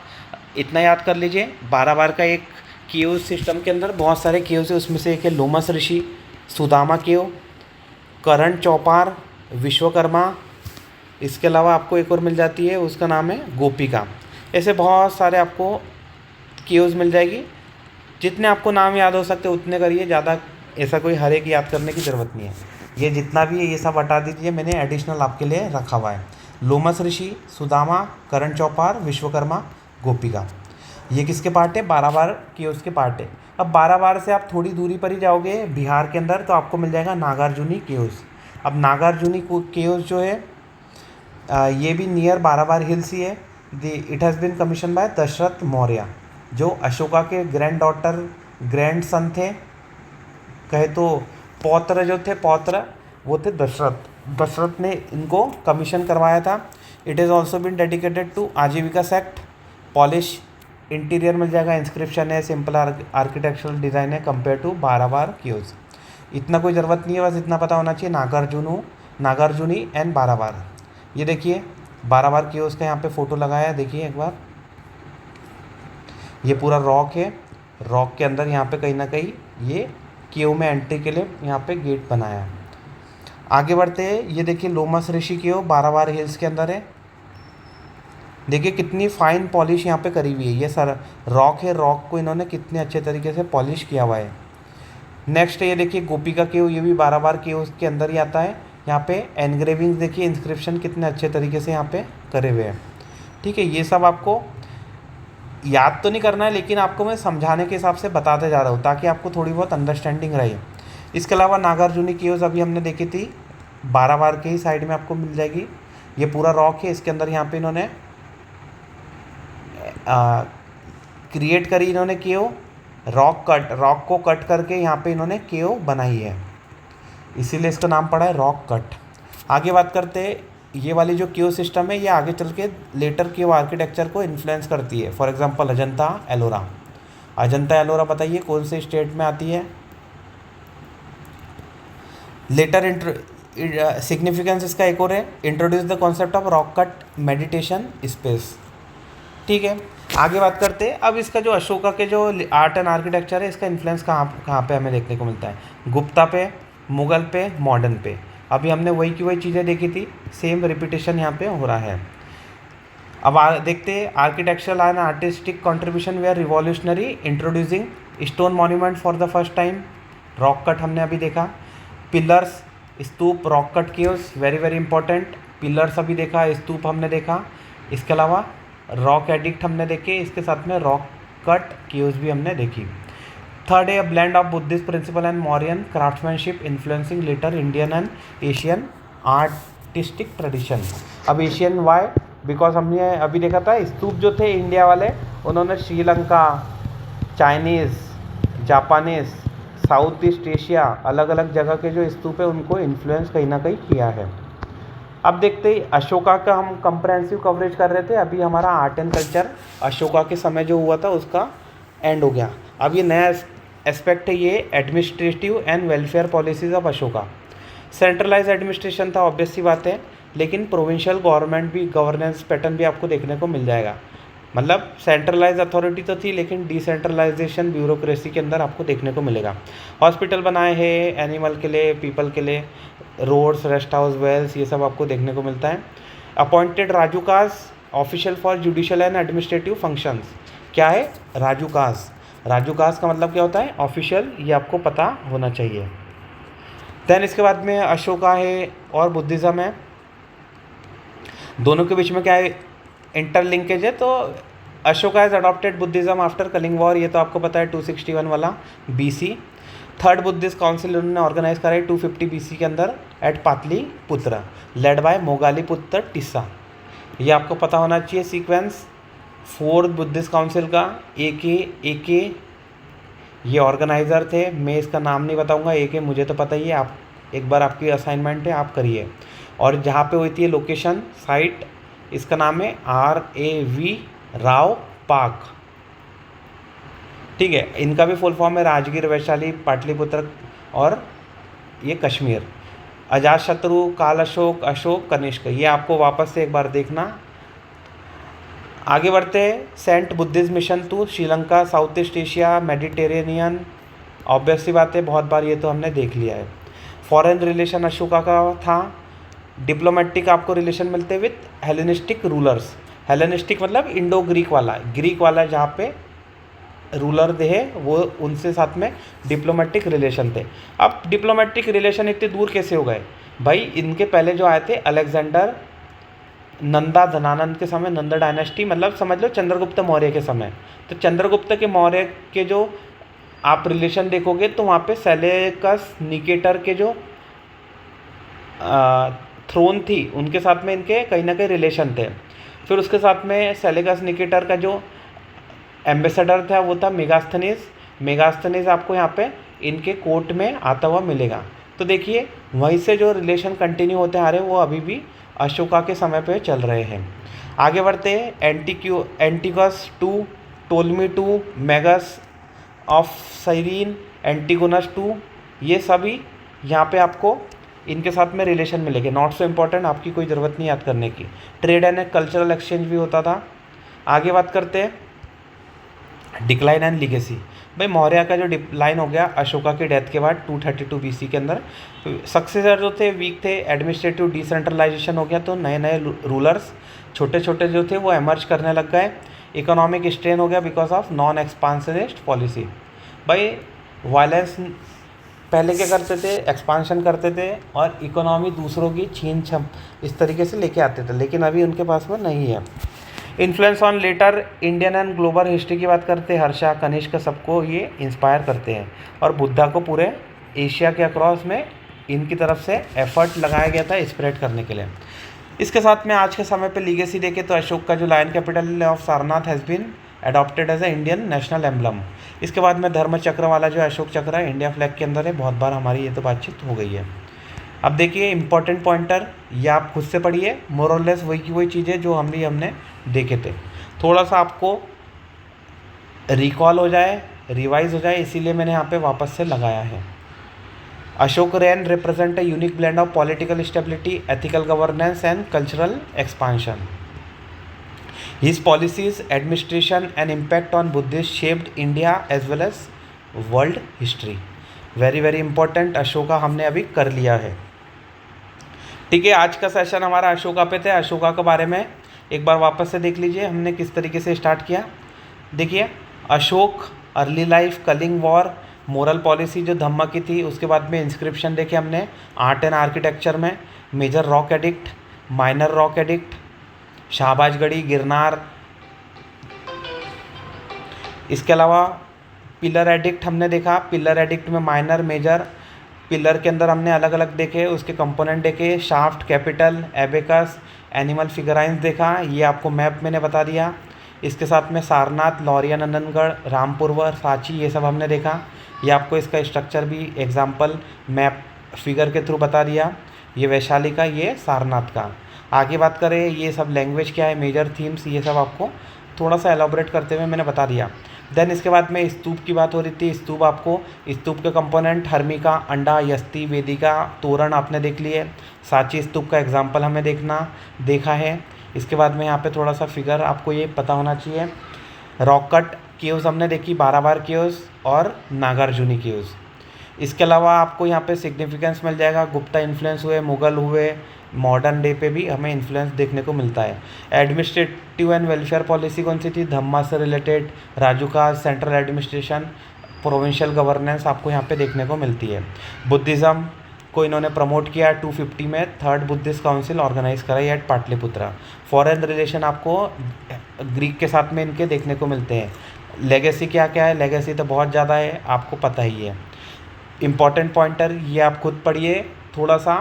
इतना याद कर लीजिए। बाराबार का एक केव सिस्टम के अंदर बहुत सारे केव्स है, उसमें से एक है लोमस ऋषि, सुदामा केव, करण चौपार, विश्वकर्मा। इसके अलावा आपको एक और मिल जाती है, उसका नाम है गोपिका। ऐसे बहुत सारे आपको केव्स मिल जाएगी, जितने आपको नाम याद हो सकते उतने करिए, ज़्यादा ऐसा कोई हर एक याद करने की ज़रूरत नहीं है। ये जितना भी है ये सब हटा दीजिए, मैंने एडिशनल आपके लिए रखा हुआ है। लोमस ऋषि, सुदामा, करण चौपार, विश्वकर्मा, गोपिका, ये किसके पार्ट है, बाराबार केव्स के पार्ट है। अब बाराबार से आप थोड़ी दूरी पर ही जाओगे बिहार के अंदर तो आपको मिल जाएगा नागार्जुनी केव्स। अब नागार्जुनी केव्स जो है ये भी नियर बाराबार हिल्स ही है। It has been commission by Dasharatha Maurya, जो अशोका के ग्रैंड डॉटर ग्रैंड सन थे, कहे तो पौत्र जो थे, पौत्र वो थे दशरथ। दशरथ ने इनको कमीशन करवाया था। It is also been dedicated to Ajivika sect. Polish interior मिल जाएगा, इंस्क्रिप्शन है, सिंपल आर्किटेक्चरल डिज़ाइन है कंपेयर टू बाराबार केव्स। इतना कोई ज़रूरत नहीं है, बस इतना पता होना चाहिए नागार्जुनी एंड बाराबार। ये देखिए बाराबार केव्स का यहाँ पे फ़ोटो लगाया है, देखिए एक बार, ये पूरा रॉक है। रॉक के अंदर यहाँ पे कहीं ना कहीं ये केव में एंट्री के लिए यहाँ पे गेट बनाया है। आगे बढ़ते हैं, ये देखिए लोमस ऋषि केव बाराबार हिल्स के अंदर है। देखिए कितनी फाइन पॉलिश यहाँ पे करी हुई है। ये सर रॉक है, रॉक को इन्होंने कितने अच्छे तरीके से पॉलिश किया हुआ है। नेक्स्ट ये देखिए गोपिका केव, ये भी बाराबार केव के अंदर ही आता है। यहाँ पे एनग्रेविंग देखिए, इंस्क्रिप्शन कितने अच्छे तरीके से यहाँ पे करे हुए हैं। ठीक है, ये सब आपको याद तो नहीं करना है, लेकिन आपको मैं समझाने के हिसाब से बताते जा रहा हूँ ताकि आपको थोड़ी बहुत अंडरस्टैंडिंग रहे। इसके अलावा नागार्जुनी केव्स अभी हमने देखी थी, बाराबार के ही साइड में आपको मिल जाएगी। ये पूरा रॉक है, इसके अंदर यहाँ पे इन्होंने क्रिएट करी, इन्होंने केव रॉक को कट करके यहाँ पे इन्होंने केव बनाई है, इसीलिए इसका नाम पड़ा है रॉक कट। आगे बात करते हैं, ये वाली जो केव सिस्टम है ये आगे चल के लेटर केव आर्किटेक्चर को इन्फ्लुएंस करती है। For example Ajanta Ellora. अजंता एलोरा बताइए कौन से स्टेट में आती है? सिग्निफिकेंस इसका एक और है, introduce the concept of rock cut meditation space. ठीक है, आगे बात करते हैं। अब इसका जो अशोका के जो आर्ट एंड आर्किटेक्चर है, इसका इन्फ्लुएंस कहाँ कहाँ पे हमें देखने को मिलता है? गुप्ता पे, मुगल पे, मॉडर्न पे। अभी हमने वही की वही चीज़ें देखी थी, सेम रिपीटेशन यहाँ पे हो रहा है। अब देखते हैं architectural and artistic contribution they are revolutionary, introducing stone monument for the first time. Rock cut हमने अभी देखा, pillars, stupa, rock cut caves, very very important. Pillars अभी देखा, स्तूप हमने देखा, इसके अलावा रॉक एडिक्ट हमने देखे, इसके साथ में रॉक कट केव्स भी हमने देखी। थर्ड है a blend of Buddhist principle and Mauryan craftsmanship influencing later Indian and Asian artistic tradition. अब एशियन वाई? बिकॉज हमने अभी देखा था स्तूप जो थे इंडिया वाले, उन्होंने Sri Lanka, Chinese, Japanese, south east Asia, अलग अलग जगह के जो स्तूप है उनको इन्फ्लुएंस कहीं ना कहीं किया है। अब देखते ही अशोका का हम कंप्रहेंसिव कवरेज कर रहे थे, अभी हमारा आर्ट एंड कल्चर अशोका के समय जो हुआ था उसका एंड हो गया। अब ये नया एस्पेक्ट है, ये administrative and welfare policies of Ashoka. Centralise administration था, ऑब्वियस सी बात है, लेकिन प्रोविंशियल गवर्नमेंट भी, गवर्नेंस पैटर्न भी आपको देखने को मिल जाएगा। मतलब सेंट्रलाइज अथॉरिटी तो थी, लेकिन डिसेंट्रलाइजेशन ब्यूरोक्रेसी के अंदर आपको देखने को मिलेगा। हॉस्पिटल बनाए हैं एनिमल के लिए, पीपल के लिए, रोड्स, रेस्ट हाउस, वेल्स, ये सब आपको देखने को मिलता है। Appointed Rajukas official for judicial and administrative functions. क्या है राजूकास? राजूकास का मतलब क्या होता है? ऑफिशियल, ये आपको पता होना चाहिए। देन इसके बाद में अशोका है और बुद्धिज़्म है, दोनों के बीच में क्या है? इंटरलिंकेज है। तो Ashoka has adopted Buddhism after Kalinga war, ये तो आपको पता है 261 वाला BC। थर्ड बुद्धिस्ट काउंसिल उन्होंने ऑर्गेनाइज करा है 250 BC के अंदर at Pataliputra, led by Moggaliputta Tissa. ये आपको पता होना चाहिए सीक्वेंस। फोर्थ बुद्धिस्ट काउंसिल का एके ये ऑर्गेनाइज़र थे, मैं इसका नाम नहीं बताऊंगा, एके मुझे तो पता ही है, आप एक बार आपकी असाइनमेंट है, आप करिए। और जहाँ पे हुई थी लोकेशन साइट, इसका नाम है RAV राव पार्क। ठीक है, इनका भी फुल फॉर्म है राजगीर, वैशाली, पाटलिपुत्र और ये कश्मीर। अजातशत्रु, काल अशोक, अशोक, कनिष्क, ये आपको वापस से एक बार देखना। आगे बढ़ते हैं। Sent Buddhist mission to Sri Lanka, south east Asia, Mediterranean, obvious सी बात है, बहुत बार ये तो हमने देख लिया है। फॉरेन रिलेशन अशोका का था। डिप्लोमेटिक आपको रिलेशन मिलते विथ हेलेनिस्टिक रूलर्स। हेलेनिस्टिक मतलब इंडो ग्रीक वाला, ग्रीक वाला जहाँ पे रूलर थे वो, उनसे साथ में डिप्लोमेटिक रिलेशन थे। अब डिप्लोमेटिक रिलेशन इतने दूर कैसे हो गए भाई? इनके पहले जो आए थे अलेक्जेंडर, नंदा धनानंद के समय, नंदा डायनेस्टी, मतलब समझ लो चंद्रगुप्त मौर्य के समय। तो चंद्रगुप्त के मौर्य के जो आप रिलेशन देखोगे तो वहाँ पे सेलेकस निकेटर के जो थ्रोन थी उनके साथ में इनके कहीं ना कहीं रिलेशन थे। फिर उसके साथ में सेलेकस निकेटर का जो एम्बेसडर था वो था मेगास्थनीज। मेगास्थनीज आपको यहाँ पे इनके कोर्ट में आता हुआ मिलेगा। तो देखिए वहीं से जो रिलेशन कंटिन्यू होते आ रहे हैं वो अभी भी अशोका के समय पे चल रहे हैं। आगे बढ़ते हैं। Antiochus two, Ptolemy two, Magas of Cyrene, Antigonus two, ये सभी यहाँ पे आपको इनके साथ में रिलेशन मिलेंगे। नॉट सो इम्पॉर्टेंट, आपकी कोई ज़रूरत नहीं याद करने की। ट्रेड एंड कल्चरल एक्सचेंज भी होता था। आगे बात करते हैं डिक्लाइन एंड लीगेसी। भाई मौर्य का जो डिक्लाइन हो गया अशोका के डेथ के बाद 232 BC के अंदर। सक्सेसर जो थे वीक थे, एडमिनिस्ट्रेटिव डिसेंट्रलाइजेशन हो गया, तो नए नए रूलर्स छोटे छोटे जो थे वो एमर्ज करने लग गए। इकोनॉमिक स्ट्रेन हो गया because of non expansionist policy. भाई वायलेंस पहले क्या करते थे? एक्सपांशन करते थे और इकोनॉमी दूसरों की छीन छम इस तरीके से लेके आते थे, लेकिन अभी उनके पास में नहीं है। Influence on later Indian and global history की बात करते हैं, हर्षा, कनिष्क, सबको ये इंस्पायर करते हैं। और बुद्धा को पूरे एशिया के अक्रॉस में इनकी तरफ से एफर्ट लगाया गया था स्प्रेड करने के लिए। इसके साथ में आज के समय पे लीगेसी देखें तो अशोक का जो lion capital of Sarnath has been adopted as a Indian national emblem. इसके बाद में धर्म चक्र वाला जो अशोक चक्र है इंडिया फ्लैग के अंदर है। बहुत बार हमारी ये तो बातचीत हो गई है। अब देखिए इंपॉर्टेंट पॉइंटर, ये आप खुद से पढ़िए, मोर और लेस वही की वही चीज़ें जो हमने देखे थे, थोड़ा सा आपको रिकॉल हो जाए, रिवाइज हो जाए, इसीलिए मैंने यहाँ पे वापस से लगाया है। Ashok reign represent a unique blend of political stability, ethical governance, and cultural expansion. His policies, administration, and impact on Buddhists shaped India as well as world history. Very very important, Ashoka हमने अभी कर लिया है। ठीक है, आज का session हमारा अशोका पे थे। अशोका के बारे में एक बार वापस से देख लीजिए हमने किस तरीके से स्टार्ट किया। देखिए, Ashok, early life, Kalinga war, moral policy जो धम्मा की थी, उसके बाद में इंस्क्रिप्शन देखे हमने आर्ट एंड आर्किटेक्चर में, major rock edict, minor rock edict, Shahbazgarhi, Girnar, इसके अलावा पिलर एडिक्ट हमने देखा। पिलर एडिक्ट में माइनर, मेजर, पिलर के अंदर हमने अलग अलग देखे, उसके कंपोनेंट देखे, shaft, capital, abacus, animal figurines देखा, ये आपको मैप मैंने बता दिया। इसके साथ में सारनाथ, लौरिया, नंदनगढ़, रामपुरवर, सांची, ये सब हमने देखा। ये आपको इसका स्ट्रक्चर भी एग्जाम्पल मैप फिगर के थ्रू बता दिया। ये वैशाली का, ये सारनाथ का। आगे बात करें, ये सब लैंग्वेज क्या है, मेजर थीम्स, ये सब आपको थोड़ा सा एलाबोरेट करते हुए मैंने बता दिया। देन इसके बाद में स्तूप की बात हो रही थी। स्तूप आपको, स्तूप के कंपोनेंट हर्मिका, अंडा, यस्ती, वेदिका, तोरण आपने देख लिए। सांची स्तूप का एग्जाम्पल हमें देखा है। इसके बाद में यहाँ पे थोड़ा सा फिगर आपको ये पता होना चाहिए। रॉक कट केव्स हमने देखी, 12 बार केव्स और नागार्जुनी केव्स। इसके अलावा आपको यहाँ पे सिग्निफिकेंस मिल जाएगा, गुप्ता इन्फ्लुएंस हुए, मुगल हुए, मॉडर्न डे पे भी हमें इन्फ्लुएंस देखने को मिलता है। एडमिनिस्ट्रेटिव एंड वेलफेयर पॉलिसी कौन सी थी, धम्मा से रिलेटेड, राजू का सेंट्रल एडमिनिस्ट्रेशन, प्रोविंशियल गवर्नेंस आपको यहाँ पे देखने को मिलती है। बुद्धिज़्म को इन्होंने प्रमोट किया 250 में, थर्ड बुद्धिस्ट काउंसिल ऑर्गेनाइज कराई एट पाटलिपुत्रा। फॉरेन रिलेशन आपको ग्रीक के साथ में इनके देखने को मिलते हैं। लेगेसी क्या क्या है, लेगेसी तो बहुत ज़्यादा है, आपको पता ही है। इम्पॉर्टेंट पॉइंटर ये आप खुद पढ़िए, थोड़ा सा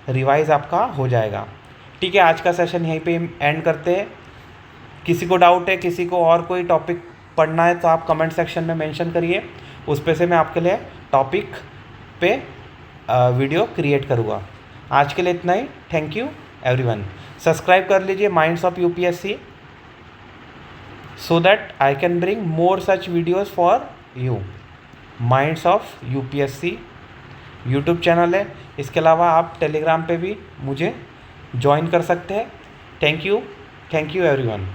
रिवाइज आपका हो जाएगा। ठीक है, आज का सेशन यहीं पे एंड करते हैं। किसी को डाउट है, किसी को और कोई टॉपिक पढ़ना है तो आप कमेंट सेक्शन में मेंशन करिए, उस पे से मैं आपके लिए टॉपिक पे वीडियो क्रिएट करूँगा। आज के लिए इतना ही। Thank you everyone. सब्सक्राइब कर लीजिए Minds of UPSC so that I can bring more such videos for you। Minds of UPSC YouTube channel है। इसके अलावा आप टेलीग्राम पे भी मुझे ज्वाइन कर सकते हैं। Thank you everyone.